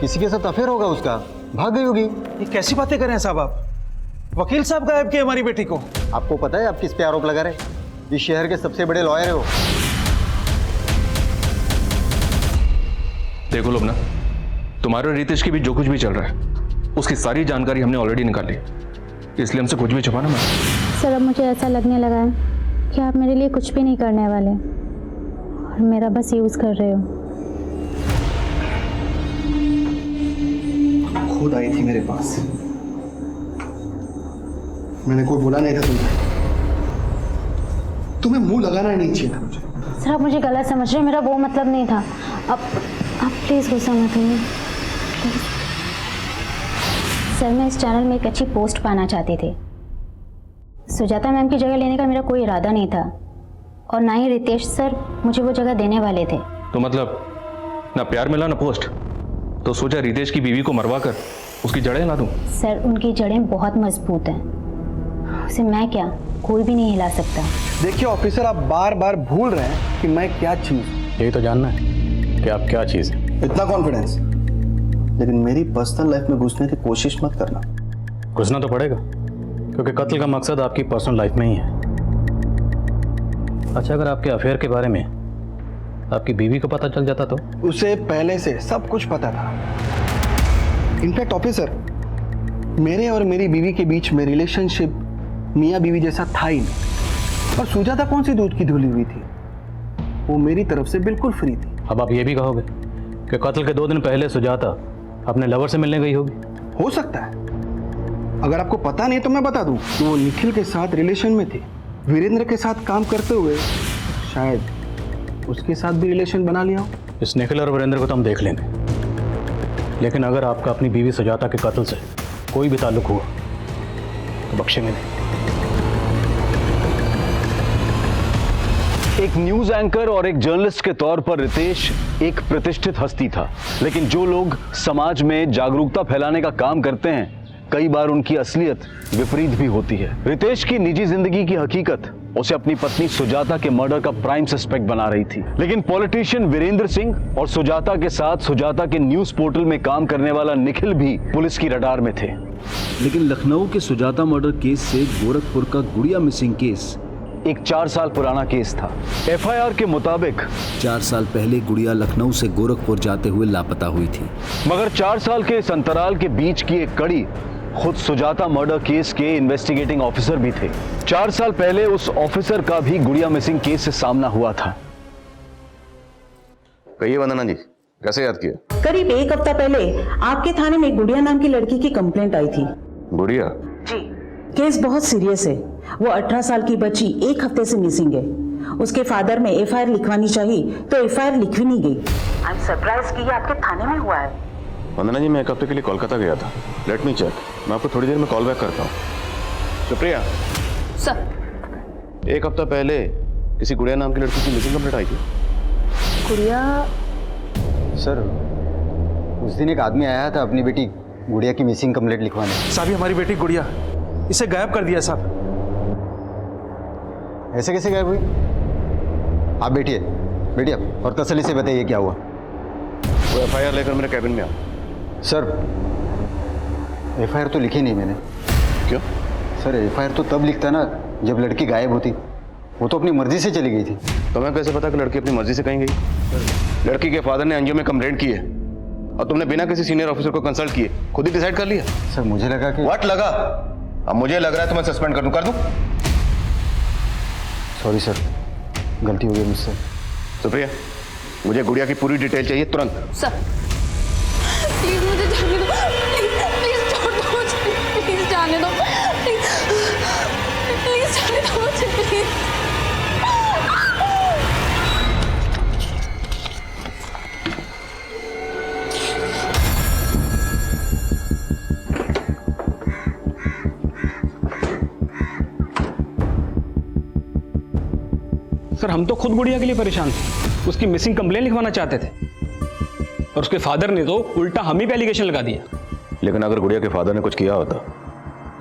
किसी के साथ अफेयर होगा उसका, भाग गई होगी। ये कैसी बातें कर रहे हैं साहब आप? वकील साहब गायब किए हमारी बेटी को। आपको पता है आप किस पे आरोप लगा रहे? इस शहर के सबसे बड़े लॉयर है वो। देखो लोबना, तुम्हारे और रितेश के बीच जो कुछ भी चल रहा है उसकी सारी जानकारी हमने ऑलरेडी निकाली, इसलिए हमसे कुछ भी छुपाना मत। सर, अब मुझे ऐसा लगने लगा है कि आप मेरे लिए कुछ भी नहीं करने वाले और मेरा बस यूज कर रहे हो। खुद आई थी मेरे पास, मैंने कोई बोला नहीं था तुम्हें मुंह लगाना ही नहीं चाहिए था मुझे। सर, आप मुझे गलत समझ रहे हैं, मेरा वो मतलब नहीं था। अब आप प्लीज़ गुस्सा मत करिए। सर, मैं इस चैनल में एक अच्छी पोस्ट पाना चाहती थी सुजाता मैम की जगह लेने का मेरा कोई इरादा नहीं था और ना ही रितेश सर मुझे वो जगह देने वाले थे। तो मतलब ना प्यार मिला ना पोस्ट, तो सोचा रितेश की बीवी को मरवा कर उसकी जड़ें हिला दूं। सर उनकी जड़ें बहुत मजबूत हैं, उसे मैं क्या कोई भी नहीं हिला सकता। देखिए ऑफिसर, आप बार बार भूल रहे हैं कि मैं क्या चीज़। यही तो जानना है कि आप क्या चीज़ है। इतना कॉन्फिडेंस, लेकिन मेरी पर्सनल लाइफ में घुसने की कोशिश मत करना। घुसना तो पड़ेगा क्योंकि कत्ल का मकसद आपकी पर्सनल लाइफ में ही है। अच्छा, अगर आपके अफेयर के बारे में आपकी बीवी को पता चल जाता तो? उसे पहले से सब कुछ पता था। इनफैक्ट ऑफिसर, मेरे और मेरी बीवी के बीच में रिलेशनशिप मियाँ बीवी जैसा था ही नहीं। और सुजाता कौन सी दूध की धुली हुई थी, वो मेरी तरफ से बिल्कुल फ्री थी। अब आप ये भी कहोगे कि कत्ल के 2 दिन पहले सुजाता अपने लवर से मिलने गई होगी? हो सकता है। अगर आपको पता नहीं तो मैं बता दूं कि वो निखिल के साथ रिलेशन में थी। वीरेंद्र के साथ काम करते हुए शायद उसके साथ भी रिलेशन बना लिया हो। इस निखिल और वीरेंद्र को तो हम देख लेंगे, लेकिन अगर आपका अपनी बीवी सुजाता के कत्ल से कोई भी ताल्लुक हुआ तो बख्शेंगे नहीं। एक न्यूज एंकर और एक जर्नलिस्ट के तौर पर रितेश एक प्रतिष्ठित हस्ती था, लेकिन जो लोग समाज में जागरूकता फैलाने का काम करते हैं कई बार उनकी असलियत विपरीत भी होती है। रितेश की निजी जिंदगी की हकीकत उसे अपनी पत्नी सुजाता के मर्डर का प्राइम सस्पेक्ट बना रही थी, लेकिन पॉलिटिशियन वीरेंद्र सिंह और सुजाता के साथ सुजाता के न्यूज पोर्टल में काम करने वाला निखिल भी पुलिस की रडार में थे। लेकिन लखनऊ के सुजाता मर्डर केस से गोरखपुर का गुड़िया मिसिंग केस एक 4 साल पुराना केस था। एफआईआर के मुताबिक 4 साल पहले गुड़िया लखनऊ से गोरखपुर जाते हुए लापता हुई थी, मगर 4 साल के इस अंतराल के बीच की एक कड़ी खुद सुजाता मर्डर केस के इन्वेस्टिगेटिंग ऑफिसर भी थे। 4 साल पहले उस ऑफिसर का भी गुड़िया मिसिंग केस से सामना हुआ था। कहिए वंदना जी, कैसे याद किया? करीब 1 हफ्ता पहले आपके थाने में गुड़िया नाम की लड़की की कंप्लेंट आई थी। गुड़िया? जी। केस बहुत सीरियस है। वो 18 साल की बच्ची 1 हफ्ते से मिसिंग है। उसके फादर ने एफआईआर लिखवानी चाहिए तो एफआईआर लिखवी नहीं गई। आई एम सरप्राइज कि ये आपके थाने में हुआ है। वंदना जी, मैं 1 हफ्ते के लिए कोलकाता गया था। लेट मी चेक, मैं आपको थोड़ी देर में कॉल बैक करता हूँ। सुप्रिया सर, 1 हफ्ता पहले किसी गुड़िया नाम की लड़की की मिसिंग कंप्लेंट आई थी। गुड़िया? सर, उस दिन एक आदमी आया था अपनी बेटी गुड़िया की मिसिंग कंप्लेंट लिखवाने। साहब, ये हमारी बेटी गुड़िया, इसे गायब कर दिया साहब। ऐसे कैसे गायब हुई? आप बैठिए आप और तसल्ली से बताइए क्या हुआ। वो एफआईआर लेकर मेरे कैबिन में आ। सर, एफआईआर तो लिखी नहीं मैंने। क्यों? सर, एफआईआर तो तब लिखता ना जब लड़की गायब होती। वो तो अपनी मर्जी से चली गई थी। तो मैं कैसे पता कि लड़की अपनी मर्जी से कहीं गई? लड़की के फादर ने एनजीओ में कंप्लेंट की है और तुमने बिना किसी सीनियर ऑफिसर को कंसल्ट किए खुद ही डिसाइड कर लिया? सर, मुझे लगा कि व्हाट लगा? अब मुझे लग रहा है तो मैं सस्पेंड कर दूं। सॉरी सर, गलती हो गई मुझसे। सुप्रिया, मुझे गुड़िया की पूरी डिटेल चाहिए तुरंत। सर प्लीज मुझे जाने दो, प्लीज छोड़ दो मुझे, प्लीज जाने दो, प्लीज जाने दो मुझे, प्लीज। सर, हम तो खुद गुड़िया के लिए परेशान थे, उसकी मिसिंग कंप्लेंट लिखवाना चाहते थे और उसके फादर ने तो उल्टा हम ही पे एलिगेशन लगा दिया। लेकिन अगर गुड़िया के फादर ने कुछ किया होता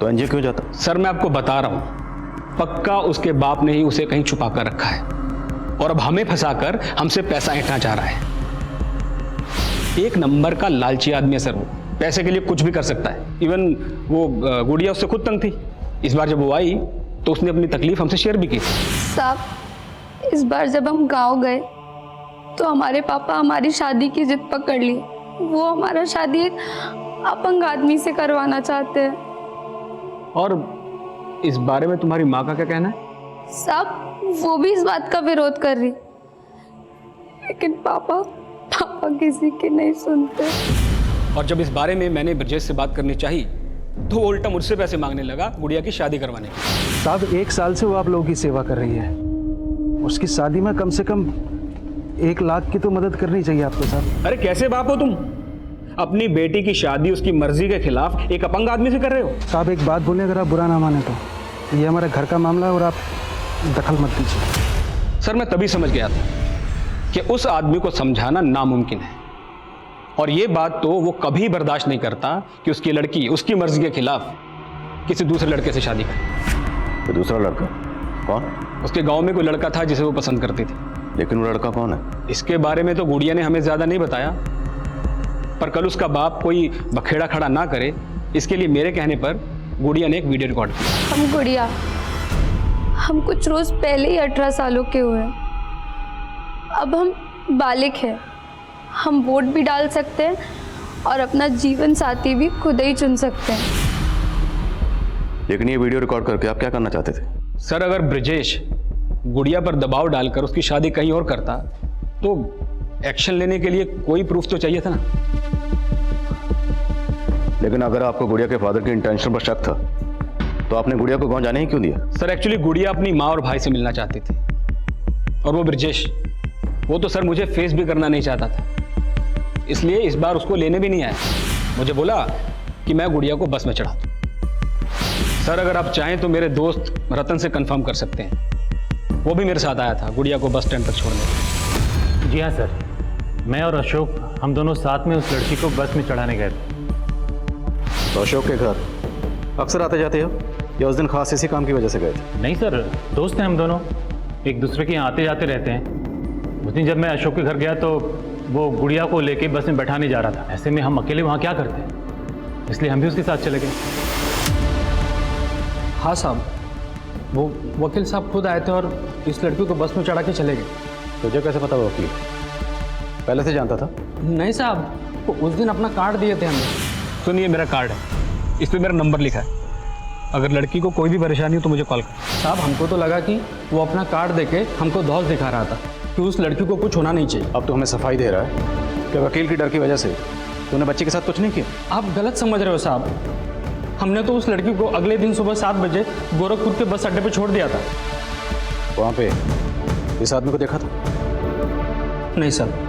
तो एनजीओ क्यों जाता? सर, मैं आपको बता रहा हूं, पक्का उसके बाप ने ही उसे कहीं छुपा कर रखा है और अब हमें फंसाकर हमसे पैसा ऐंठना चाह रहा है। एक नंबर का लालची आदमी है सर, वो पैसे के लिए कुछ भी कर सकता है। इवन वो गुड़िया उससे खुद तंग थी। इस बार जब वो आई तो उसने अपनी तकलीफ हमसे शेयर भी की। साहब, इस बार जब हम गांव गए तो हमारे पापा हमारी शादी की जिद पकड़ ली। वो हमारा शादी एक अपंग आदमी से करवाना चाहते हैं। और इस बारे में तुम्हारी माँ का क्या कहना है? साहब, वो भी इस बात का विरोध कर रही, लेकिन पापा किसी की नहीं सुनते। और जब इस बारे में मैंने ब्रजेश से बात करनी चाहिए तो वो उल्टा मुझसे पैसे मांगने लगा गुड़िया की शादी करवाने की। साहब, 1 साल से वो आप लोगों की सेवा कर रही है, उसकी शादी में कम से कम 1 लाख की तो मदद करनी चाहिए आपको साहब। अरे कैसे बाप हो तुम? अपनी बेटी की शादी उसकी मर्जी के खिलाफ एक अपंग आदमी से कर रहे हो? साहब, एक बात बोले, अगर आप बुरा ना माने तो ये हमारे घर का मामला है और आप दखल मत दीजिए। सर मैं तभी समझ गया था कि उस आदमी को समझाना नामुमकिन है, और ये बात तो वो कभी बर्दाश्त नहीं करता कि उसकी लड़की उसकी मर्जी के खिलाफ किसी दूसरे लड़के से शादी करे। तो दूसरा लड़का कौन? उसके गांव में कोई लड़का था जिसे वो पसंद करती थी। लेकिन वो लड़का कौन है? इसके बारे में तो गुड़िया ने हमें ज्यादा नहीं बताया, पर कल उसका बाप कोई बखेड़ा खड़ा ना करे इसके लिए मेरे कहने पर गुड़िया ने एक वीडियो रिकॉर्ड किया। हम गुड़िया, हम कुछ रोज पहले ही 18 सालों के हुए, अब हम बालिग हैं, हम वोट भी डाल सकते हैं और अपना जीवन साथी भी खुद ही चुन सकते हैं। लेकिन ये वीडियो रिकॉर्ड करके आप क्या करना चाहते थे? सर अगर ब्रिजेश गुड़िया पर दबाव डालकर उसकी शादी कहीं और करता तो एक्शन लेने के लिए कोई प्रूफ तो चाहिए था ना। लेकिन अगर आपको गुड़िया के फादर के इंटेंशन पर शक था तो आपने गुड़िया को गांव जाने ही क्यों दिया? सर एक्चुअली गुड़िया अपनी माँ और भाई से मिलना चाहती थी, और वो ब्रिजेश, वो तो सर मुझे फेस भी करना नहीं चाहता था, इसलिए इस बार उसको लेने भी नहीं आया। मुझे बोला कि मैं गुड़िया को बस में चढ़ा दूं। सर अगर आप चाहें तो मेरे दोस्त रतन से कंफर्म कर सकते हैं, वो भी मेरे साथ आया था गुड़िया को बस स्टैंड तक छोड़ने। जी हाँ सर, मैं और अशोक हम दोनों साथ में उस लड़की को बस में चढ़ाने गए थे। तो अशोक के घर अक्सर आते जाते हो या उस दिन खास इसी काम की वजह से गए थे? नहीं सर, दोस्त हैं हम दोनों, एक दूसरे के यहाँ आते जाते रहते हैं। उस दिन जब मैं अशोक के घर गया तो वो गुड़िया को लेके बस में बैठा नहीं जा रहा था। ऐसे में हम अकेले वहाँ क्या करते, इसलिए हम भी उसके साथ चले गए। हाँ साहब, वो वकील साहब खुद आए थे और इस लड़की को बस में चढ़ा के चले गए। तुझे कैसे पता वो वकील पहले से जानता था? नहीं साहब, वो उस दिन अपना कार्ड दिए थे हमें। सुनिए मेरा कार्ड है, इस पर मेरा नंबर लिखा है, अगर लड़की को कोई भी परेशानी हो तो मुझे कॉल कर। साहब हमको तो लगा कि वो अपना कार्ड देके हमको धौस दिखा रहा था कि उस लड़की को कुछ होना नहीं चाहिए। अब तो हमें सफाई दे रहा है कि वकील की डर की वजह से तूने बच्ची के साथ कुछ नहीं किया। आप गलत समझ रहे हो साहब, हमने तो उस लड़की को अगले दिन सुबह 7 बजे गोरखपुर के बस अड्डे पे छोड़ दिया था। वहाँ पे इस आदमी को देखा था? नहीं सर।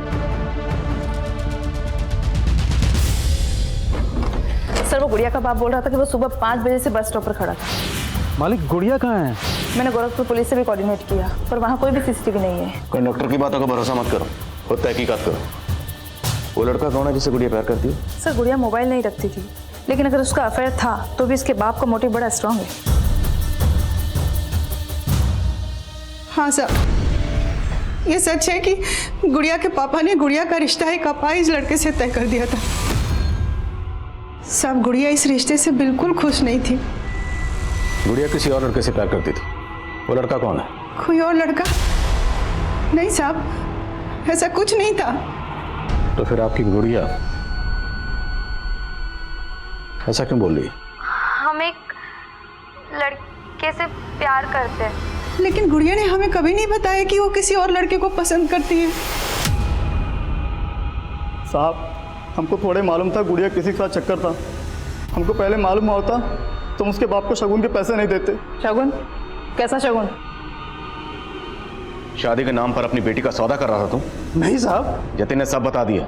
सर वो गुड़िया का बाप बोल रहा था कि वो सुबह 5 बजे से बस स्टॉप पर खड़ा था। मालिक गुड़िया कहाँ है? मैंने गोरखपुर पुलिस से भी कोऑर्डिनेट किया, पर वहाँ कोई भी सीसीटीवी नहीं है। कंडक्टर की बातों का भरोसा मत करो, खुद तहकीकात करो। वो लड़का कौन है जिसे गुड़िया प्यार करती है? सर गुड़िया मोबाइल नहीं रखती थी, लेकिन अगर उसका अफेयर था तो भी इसके बाप का मोटिव बड़ा स्ट्रांग है। हाँ सर, ये सच है कि गुड़िया के पापा ने गुड़िया का रिश्ता एक अपाहिज लड़के से तय कर दिया था। सब गुड़िया इस रिश्ते से बिल्कुल खुश नहीं थी। गुड़िया किसी और लड़के से प्यार करती थी, वो लड़का कौन है? कोई और लड़का? नहीं साहब, ऐसा कुछ नहीं था। तो फिर आपकी गुड़िया ऐसा क्यों बोल रही है? हम एक लड़के से प्यार करते हैं। लेकिन गुड़िया ने हमें कभी नहीं बताया कि वो किसी और लड़के को पसंद करती है। साहब हमको थोड़े मालूम था गुड़िया किसी के साथ चक्कर था। हमको पहले मालूम होता तुम उसके बाप को शगुन के पैसे नहीं देते। शगुन? कैसा शगुन? शादी के नाम पर अपनी बेटी का सौदा कर रहा था तुम? नहीं साहब। जतिन ने सब बता दिया।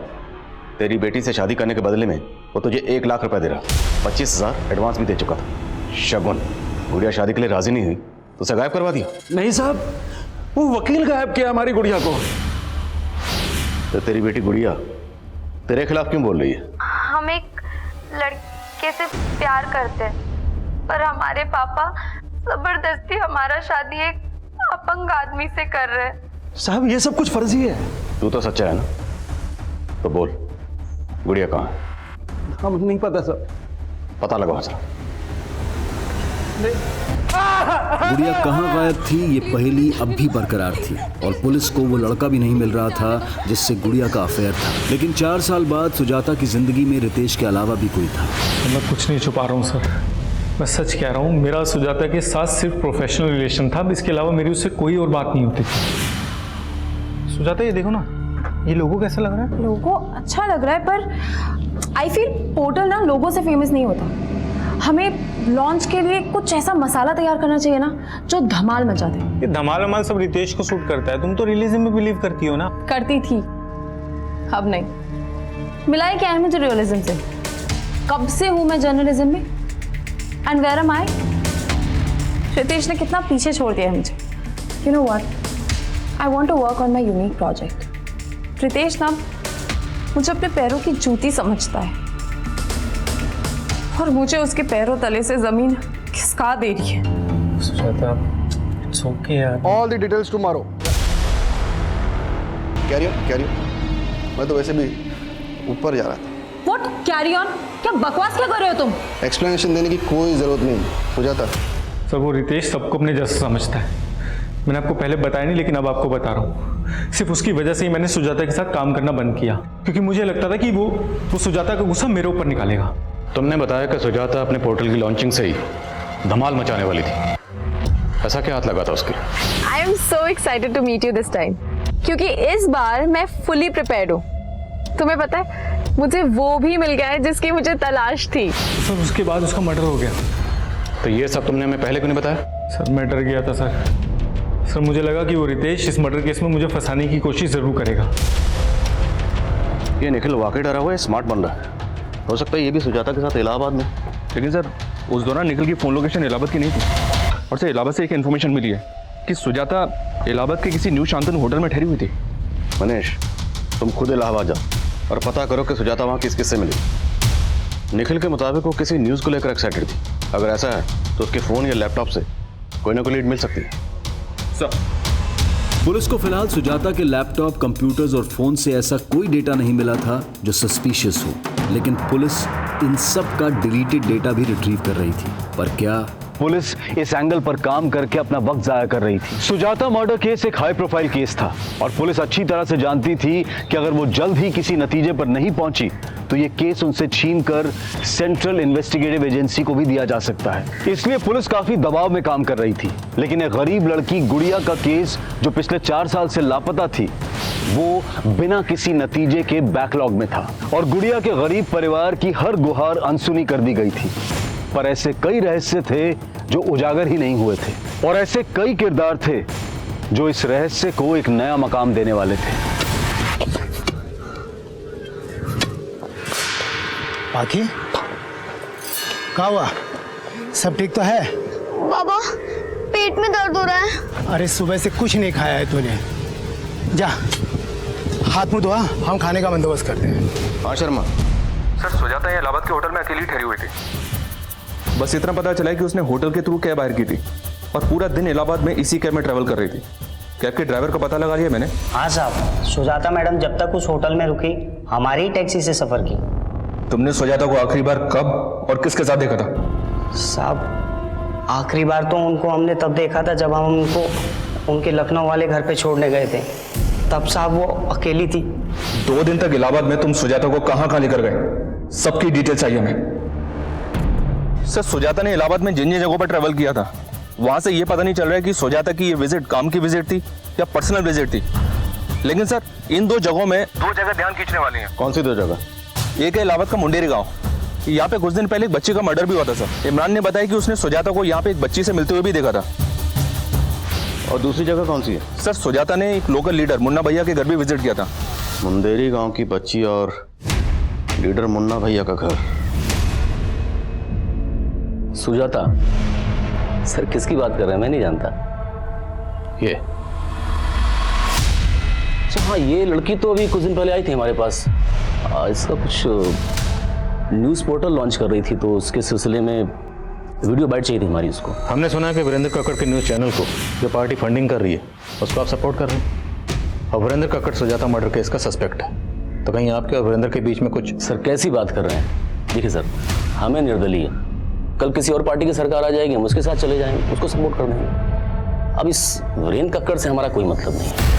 तेरी बेटी से शादी करने के बदले में वो तुझे 1 लाख रुपए दे रहा, 25,000 एडवांस भी दे चुका था। शगुन, गुड़िया शादी के लिए राजी नहीं हुई तो उसे गायब करवा दिया। नहीं साहब, वो वकील गायब किया हमारी गुड़िया को। तो तेरी बेटी गुड़िया तेरे खिलाफ क्यों बोल रही है? हम एक लड़के से प्यार करते हैं, पर हमारे पापा जबरदस्ती हमारा शादी एक अपंग आदमी से कर रहे हैं। साहब ये सब कुछ फर्जी है। तू तो सच्चा है ना, तो बोल गुड़िया कहाँ है? हम नहीं पता सर। पता लगाओ जरा। गुड़िया कहाँ गायब थी ये पहेली अब भी बरकरार थी और पुलिस को वो लड़का भी नहीं मिल रहा था जिससे गुड़िया का अफेयर था। लेकिन 4 साल बाद सुजाता की जिंदगी में रितेश के अलावा भी कोई था। मैं कुछ नहीं छुपा रहा हूँ सर, मैं सच कह रहा हूँ। मेरा सुजाता के साथ सिर्फ प्रोफेशनल रिलेशन था, इसके अलावा मेरी उससे कोई और बात नहीं होती थी। सुजाता ये देखो ना, ये लोगो कैसा लग रहा है? लोगो अच्छा लग रहा है, पर आई फील पोर्टल ना लोगों से फेमस नहीं होता। हमें लॉन्च के लिए कुछ ऐसा मसाला तैयार करना चाहिए ना जो धमाल मचा दे। ये धमाल वमाल सब रितेश को सूट करता है। तुम तो रियलिज्म में बिलीव करती हो ना? करती थी, अब नहीं। मिलाए क्या है मुझे रियलिज्म से? कब से हूं मैं जर्नलिज्म में? And where am I? Ritesh ने कितना पीछे छोड़ दिया है मुझे। You know what, I want to work on my unique project. Ritesh ना मुझे अपने पैरों की जूती समझता है और मुझे उसके पैरों तले से जमीन खिसका दे रही है। सुजाता, इट्स ओके यार। All the details tomorrow. Carry on. मैं तो वैसे भी ऊपर जा रहा था। What carry on? क्या बकवास क्या कर रहे हो तुम? एक्सप्लेनेशन देने की कोई ज़रूरत नहीं सुजाता। सर वो रितेश सबको अपने जैसा समझता है। मैंने आपको पहले बताया नहीं, लेकिन अब आपको बता रहा हूँ। सिर्फ उसकी वजह से ही मैंने सुजाता के साथ काम करना बंद किया, क्योंकि मुझे लगता था कि वो सुजाता का गुस्सा मेरे ऊपर निकालेगा। तुमने बताया कि सुजाता अपने पोर्टल की लॉन्चिंग से ही धमाल मचाने वाली थी। ऐसा क्या हाथ लगा था उसके? I am so excited to meet you this time, क्योंकि इस बार मैं फुली प्रिपेयर्ड हूँ। तुम्हें पता है मुझे वो भी मिल गया है जिसकी मुझे तलाश थी। सर उसके बाद उसका मर्डर हो गया। तो ये सब तुमने हमें पहले क्यों नहीं बताया? सर मैं डर गया था सर मुझे लगा कि वो रितेश इस मर्डर केस में मुझे फंसाने की कोशिश जरूर करेगा। ये निखिल वाकई डरा हुआ है, स्मार्ट बन रहा है। हो सकता है ये भी सुजाता के साथ इलाहाबाद में। लेकिन सर उस दौरान निखिल की फ़ोन लोकेशन इलाहाबाद की नहीं थी, और सर इलाहाबाद से एक इन्फॉर्मेशन मिली है कि सुजाता इलाहाबाद के किसी न्यू शांतनु होटल में ठहरी हुई थी। मनीष, तुम खुद इलाहाबाद जाओ और पता करो कि सुजाता वहाँ किस किससे मिली। निखिल के मुताबिक वो किसी न्यूज़ को लेकर एक्साइटेड थी। अगर ऐसा है तो उसके फ़ोन या लैपटॉप से कोई ना कोई लीड मिल सकती है। पुलिस को फिलहाल सुजाता के लैपटॉप, कंप्यूटर्स और फोन से ऐसा कोई डेटा नहीं मिला था जो सस्पिशियस हो, लेकिन पुलिस इन सब का डिलीटेड डेटा भी रिट्रीव कर रही थी। पर क्या पुलिस इस एंगल पर काम करके अपना वक्त जाया कर रही थी? सुजाता मर्डर केस एक हाई प्रोफाइल केस था और पुलिस अच्छी तरह से जानती थी कि अगर वो जल्द ही किसी नतीजे पर नहीं पहुंची तो ये केस उनसे छीनकर सेंट्रल इन्वेस्टिगेटिव एजेंसी को भी दिया जा सकता है। इसलिए पुलिस काफी दबाव में काम कर रही थी। लेकिन एक गरीब लड़की गुड़िया का केस जो पिछले 4 साल से लापता थी, वो बिना किसी नतीजे के बैकलॉग में था और गुड़िया के गरीब परिवार की हर गुहार अनसुनी कर दी गई थी। पर ऐसे कई रहस्य थे जो उजागर ही नहीं हुए थे और ऐसे कई किरदार थे जो इस रहस्य को एक नया मकाम देने वाले थे। बाकी क्या हुआ? सब ठीक तो है? बाबा पेट में दर्द हो रहा है। अरे सुबह से कुछ नहीं खाया है तूने। जा हाथ मुंह धोआ, हम खाने का बंदोबस्त करते हैं। हाँ शर्मा। सर सुजाता ये इलाहाबाद के होटल में अकेली ठहरी हुई थी। बस इतना पता चला कि उसने होटल के थ्रू कैब हायर की थी और पूरा दिन इलाहाबाद में इसी कैब में ट्रैवल कर रही थी। कैब के ड्राइवर का पता लगा लिया मैंने। हाँ साहब, सुजाता मैडम जब तक उस होटल में रुकी हमारी ही टैक्सी से सफर की। तुमने सुजाता को आखिरी बार कब और किसके साथ देखा था? साहब आखिरी बार तो उनको हमने तब देखा था जब हम उनको उनके लखनऊ वाले घर पे छोड़ने गए थे। तब साहब वो अकेली थी। 2 दिन तक इलाहाबाद में तुम सुजाता को कहाँ लेकर गए? सबकी डिटेल चाहिए हमें। सर सुजाता ने इलाहाबाद में जिन जगहों पर ट्रैवल किया था वहां से ये पता नहीं चल रहा है कि सुजाता की ये विजिट काम की विजिट थी या पर्सनल विजिट थी। लेकिन सर इन 2 जगहों में 2 जगह ध्यान खींचने वाली हैं। कौन सी 2 जगह? एक है इलाहाबाद का मुंडेरी गांव। यहाँ पे कुछ दिन पहले एक बच्ची का मर्डर भी हुआ था सर। इमरान ने बताया कि उसने सुजाता को यहाँ पे एक बच्ची से मिलते हुए भी देखा था। और दूसरी जगह कौन सी है? सर सुजाता ने एक लोकल लीडर मुन्ना भैया के घर भी विजिट किया था। मुंडेरी गांव की बच्ची और लीडर मुन्ना भैया का घर। सुजाता सर किसकी बात कर रहे हैं? मैं नहीं जानता। ये अच्छा हाँ, ये लड़की तो अभी कुछ दिन पहले आई थी हमारे पास। इसका कुछ न्यूज़ पोर्टल लॉन्च कर रही थी तो उसके सिलसिले में वीडियो बाइट चाहिए थी हमारी उसको। हमने सुना है कि वीरेंद्र कक्कड़ के न्यूज़ चैनल को जो पार्टी फंडिंग कर रही है उसको आप सपोर्ट कर रहे हैं और वीरेंद्र कक्कड़ सुजाता मर्डर केस का सस्पेक्ट है। तो कहीं आपके और वीरेंद्र के बीच में कुछ? सर कैसी बात कर रहे हैं? देखिए सर, हमें निर्दलीय, कल किसी और पार्टी की सरकार आ जाएगी, हम उसके साथ चले जाएंगे, उसको सपोर्ट कर देंगे। अब इस वीरेंद्र कक्कड़ से हमारा कोई मतलब नहीं है।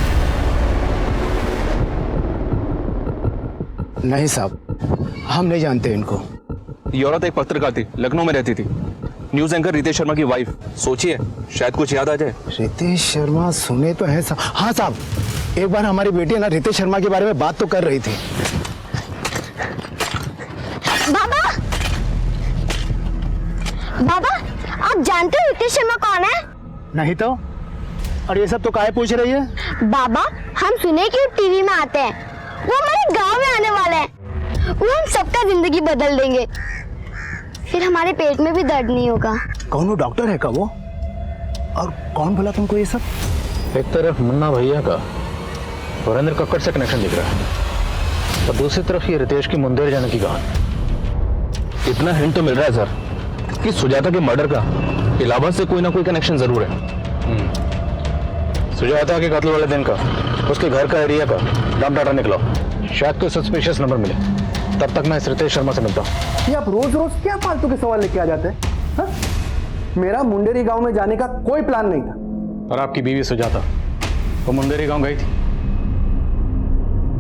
नहीं साहब, हम नहीं जानते इनको। ये औरत एक पत्रकार थी, लखनऊ में रहती थी, न्यूज एंकर रितेश शर्मा की वाइफ। सोचिए शायद कुछ याद आ जाए। रितेश शर्मा सुने तो है साहब। हाँ साहब, एक बार हमारी बेटी ना रितेश शर्मा के बारे में बात तो कर रही थी। बाबा बाबा आप जानते हो रितेश शर्मा कौन है? नहीं तो। और ये सब तो काहे पूछ रही है? बाबा हम सुने कि वो टीवी में आते हैं, वो हमारे गांव में आने वाले हैं, वो हम सबका जिंदगी बदल देंगे, फिर हमारे पेट में भी दर्द नहीं होगा। कौन वो डॉक्टर है का वो? और कौन बोला तुमको ये सब? एक तरफ मुन्ना भैया का वरेंद्र कक्कड़ से कनेक्शन दिख रहा है और दूसरी तरफ ये रितेश की मुंदेर जाने की कहानी। इतना हिंट तो मिल रहा है सर कि सुजाता के मर्डर का इलाहाबाद से कोई ना कोई कनेक्शन जरूर है। सुजाता के कत्ल वाले दिन का उसके घर का एरिया का डम डाटा निकला, शायद कोई सस्पिशियस नंबर मिले। तब तक मैं इस रितेश शर्मा से मिलता हूँ। ये आप रोज रोज क्या फालतू के सवाल लेके आ जाते हैं? हाँ? मेरा मुंडेरी गांव में जाने का कोई प्लान नहीं था। और आपकी बीवी सुजाता वो मुंडेरी गांव गई थी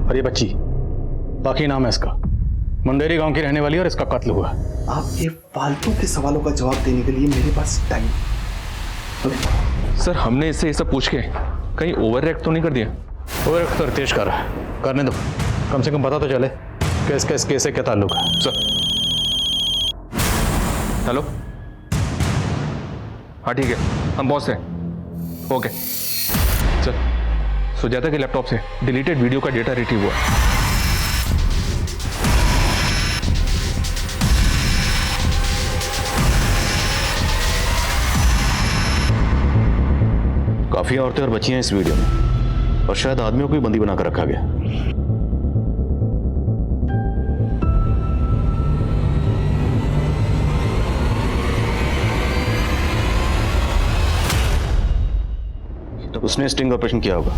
और ये बच्ची, बाकी नाम है इसका, मुंडेरी गांव की रहने वाली और इसका कत्ल हुआ। आप ये फालतू के सवालों का जवाब देने के लिए मेरे पास टाइम। सर हमने इससे ये सब पूछ के कहीं ओवर रिएक्ट तो नहीं कर दिया? ओवर रिएक्ट तो रितेश कर रहा है, करने दो, कम से कम पता तो चले कि इसका इस केस से क्या ताल्लुक है। सर हेलो, हाँ ठीक है, हम पहुंच रहे हैं। ओके सर, सुजाता के लैपटॉप से डिलीटेड वीडियो का डेटा रिट्रीव हुआ। काफी औरतें और बच्चियां इस वीडियो में, और शायद आदमियों को भी बंदी बनाकर रखा गया। तो उसने स्टिंग ऑपरेशन किया होगा।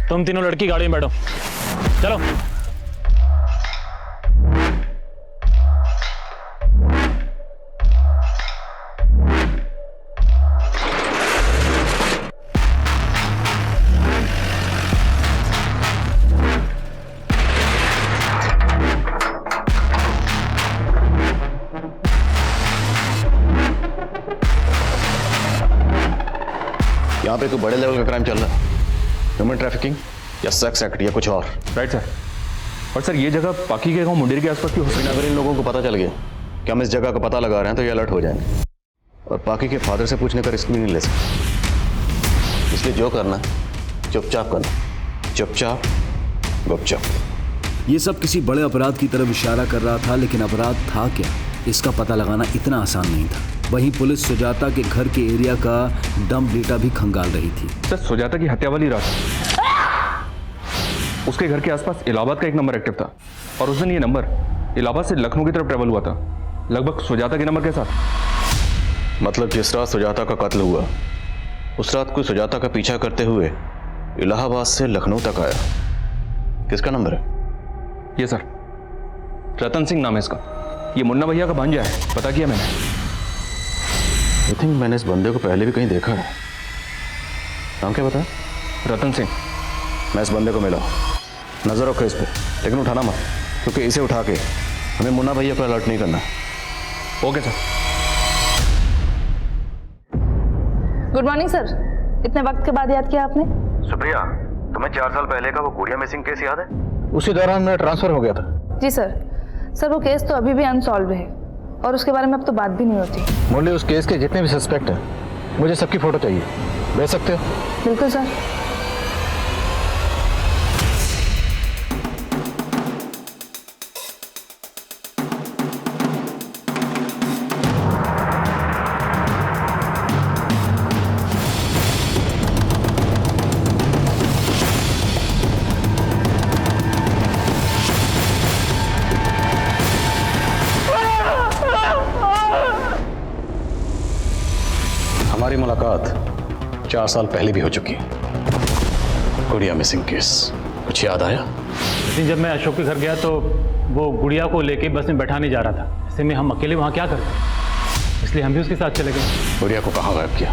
तुम तीनों लड़की गाड़ी में बैठो, चलो। यहाँ पे कोई बड़े लेवल का क्राइम चल रहा है, ह्यूमन ट्रैफिकिंग या सेक्स एक्ट या कुछ और। Right sir. और सर ये जगह बाकी के गांव मुंडेरी के आसपास की हो सकती है। अगर इन लोगों को पता चल गया कि हम इस जगह का पता लगा रहे हैं तो ये अलर्ट हो जाएंगे और बाकी के फादर से पूछने का रिस्क भी नहीं ले सकते। इसलिए जो करना चुपचाप करना, चुपचाप गुपचाप। ये सब किसी बड़े अपराध की तरफ इशारा कर रहा था, लेकिन अपराध था क्या, इसका पता लगाना इतना आसान नहीं था। वहीं पुलिस सुजाता के घर के एरिया का डंप डेटा भी खंगाल रही थी। सर सुजाता की हत्या वाली रात उसके घर के आसपास इलाहाबाद का एक नंबर एक्टिव था और उस दिन ये नंबर इलाहाबाद से लखनऊ की तरफ ट्रेवल हुआ था, लगभग सुजाता के नंबर के साथ। मतलब जिस रात सुजाता का कत्ल हुआ उस रात कोई सुजाता का पीछा करते हुए इलाहाबाद से लखनऊ तक आया। किसका नंबर है? ये सर रतन सिंह नाम है इसका, ये मुन्ना भैया का भांजा है, पता किया मैंने। आई थिंक मैंने इस बंदे को पहले भी कहीं देखा है। नाम क्या बताया? रतन सिंह। मैं इस बंदे को मिला, नजर रखो इस पे, लेकिन उठाना मत, क्योंकि इसे उठा के हमें मुन्ना भैया पर अलर्ट नहीं करना। Okay sir. Good morning sir, इतने वक्त के बाद याद किया आपने? सुप्रिया, तुम्हें 4 साल पहले का वो गुड़िया मिसिंग केस याद है? उसी दौरान मेरा ट्रांसफर हो गया था। जी सर वो केस तो अभी भी अनसॉल्व है और उसके बारे में अब तो बात भी नहीं होती। मुरली, उस केस के जितने भी सस्पेक्ट हैं मुझे सबकी फोटो चाहिए, भेज सकते हो? बिल्कुल सर। हमारी मुलाकात 4 साल पहले भी हो चुकी है। गुड़िया मिसिंग केस, कुछ याद आया? लेकिन जब मैं अशोक के घर गया तो वो गुड़िया को लेके बस में बैठा नहीं जा रहा था। ऐसे में हम अकेले वहाँ क्या करते, इसलिए हम भी उसके साथ चले गए। गुड़िया को कहाँ गायब किया?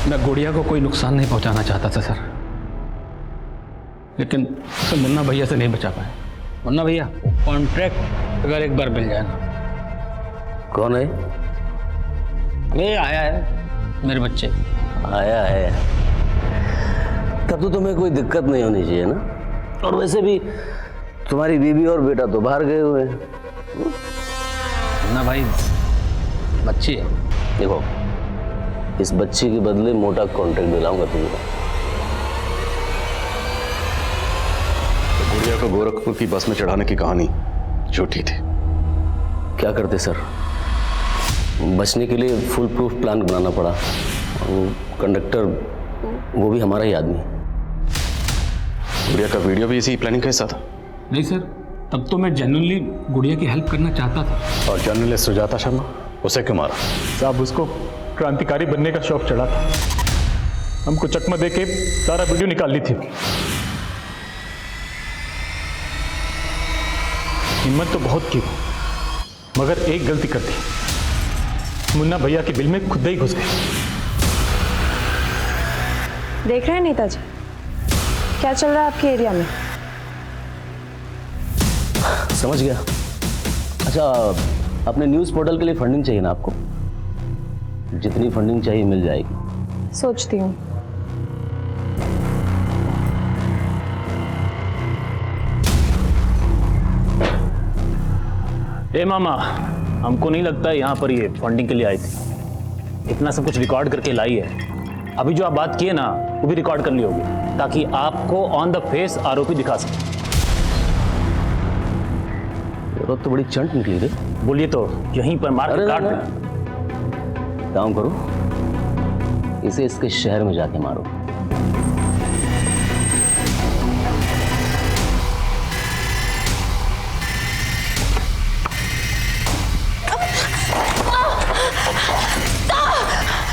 मैं गुड़िया को कोई नुकसान नहीं पहुंचाना चाहता था सर, लेकिन उसे मुन्ना भैया से नहीं बचा पाए। मुन्ना भैया, कॉन्ट्रैक्ट अगर एक बार मिल जाए ना। कौन है? ये आया है, मेरे बच्चे। आया है तब तो तुम्हें कोई दिक्कत नहीं होनी चाहिए ना, और वैसे भी तुम्हारी बीवी और बेटा तो बाहर गए हुए हैं। मुन्ना भाई, बच्ची है? देखो, इस बच्ची के बदले मोटा कॉन्ट्रैक्ट दिलाऊंगा तुम्हें। गुड़िया को गोरखपुर की बस में चढ़ाने की कहानी झूठी थी। क्या करते सर, बचने के लिए फुल प्रूफ प्लान बनाना पड़ा। कंडक्टर वो भी हमारा ही आदमी। गुड़िया का वीडियो भी इसी प्लानिंग का हिस्सा था? नहीं सर, तब तो मैं जेन्युइनली गुड़िया की हेल्प करना चाहता था। और जर्नलिस्ट सुजाता शर्मा, उसे क्यों मारा? साहब उसको क्रांतिकारी बनने का शौक चढ़ा था, हमको चकमा दे के सारा वीडियो निकाल ली थी। हिम्मत तो बहुत की मगर एक गलती कर दी, मुन्ना भैया के बिल में खुद ही घुस गए। देख रहे हैं नेताजी क्या चल रहा है आपके एरिया में? समझ गया। अच्छा, अपने न्यूज़ पोर्टल के लिए फंडिंग चाहिए ना आपको? जितनी फंडिंग चाहिए मिल जाएगी। सोचती हूँ। ए मामा, हमको नहीं लगता यहाँ पर ये फंडिंग के लिए आई थी। इतना सब कुछ रिकॉर्ड करके लाई है। अभी जो आप बात किए ना वो भी रिकॉर्ड कर ली होगी ताकि आपको ऑन द फेस आरोपी दिखा सके। तो बड़ी चंट निकली रे। बोलिए तो यहीं पर मार के काट दे। काम करो, इसे इसके शहर में जाके मारो।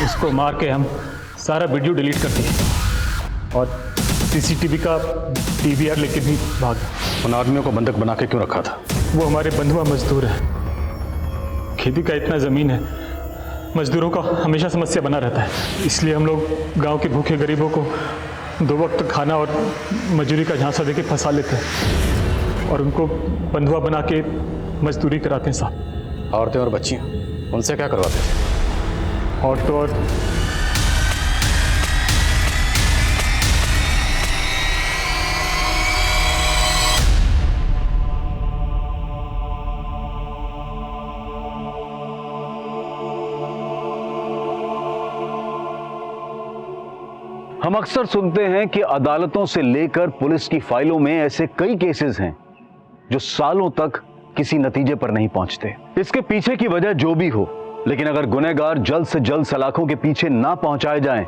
इसको मार के हम सारा वीडियो डिलीट कर दिए और सीसीटीवी का डीवीआर लेके भी भाग। उन आदमियों को बंधक बना के क्यों रखा था? वो हमारे बंधुआ मजदूर है। खेती का इतना जमीन है, मजदूरों का हमेशा समस्या बना रहता है। इसलिए हम लोग गांव के भूखे गरीबों को 2 वक्त खाना और मजदूरी का झांसा देके फंसा लेते हैं और उनको बंधुआ बना के मजदूरी कराते हैं साहब। औरतें और बच्चियां, उनसे क्या करवाते थे? और तो और हम अक्सर सुनते हैं कि अदालतों से लेकर पुलिस की फाइलों में ऐसे कई केसेस हैं जो सालों तक किसी नतीजे पर नहीं पहुंचते। इसके पीछे की वजह जो भी हो, लेकिन अगर गुनहगार जल्द से जल्द सलाखों के पीछे ना पहुंचाए जाएं,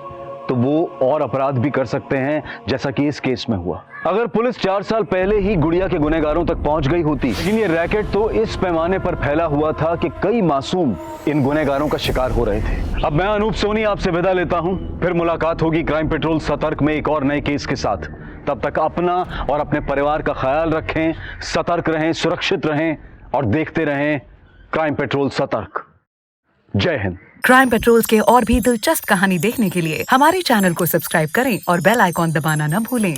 तो वो और अपराध भी कर सकते हैं, जैसा कि इस केस में हुआ। अगर पुलिस 4 साल पहले ही गुड़िया के गुनहगारों तक पहुंच गई होती, लेकिन ये रैकेट तो इस पैमाने पर फैला हुआ था कि कई मासूम इन गुनहगारों का शिकार हो रहे थे। अब मैं अनूप सोनी आपसे विदा लेता हूं, फिर मुलाकात होगी क्राइम पेट्रोल सतर्क में एक और नए केस के साथ। तब तक अपना और अपने परिवार का ख्याल रखें, सतर्क रहें, सुरक्षित रहें और देखते रहें क्राइम पेट्रोल सतर्क। जय हिंद। क्राइम पेट्रोल के और भी दिलचस्प कहानी देखने के लिए हमारे चैनल को सब्सक्राइब करें और बेल आइकॉन दबाना न भूलें।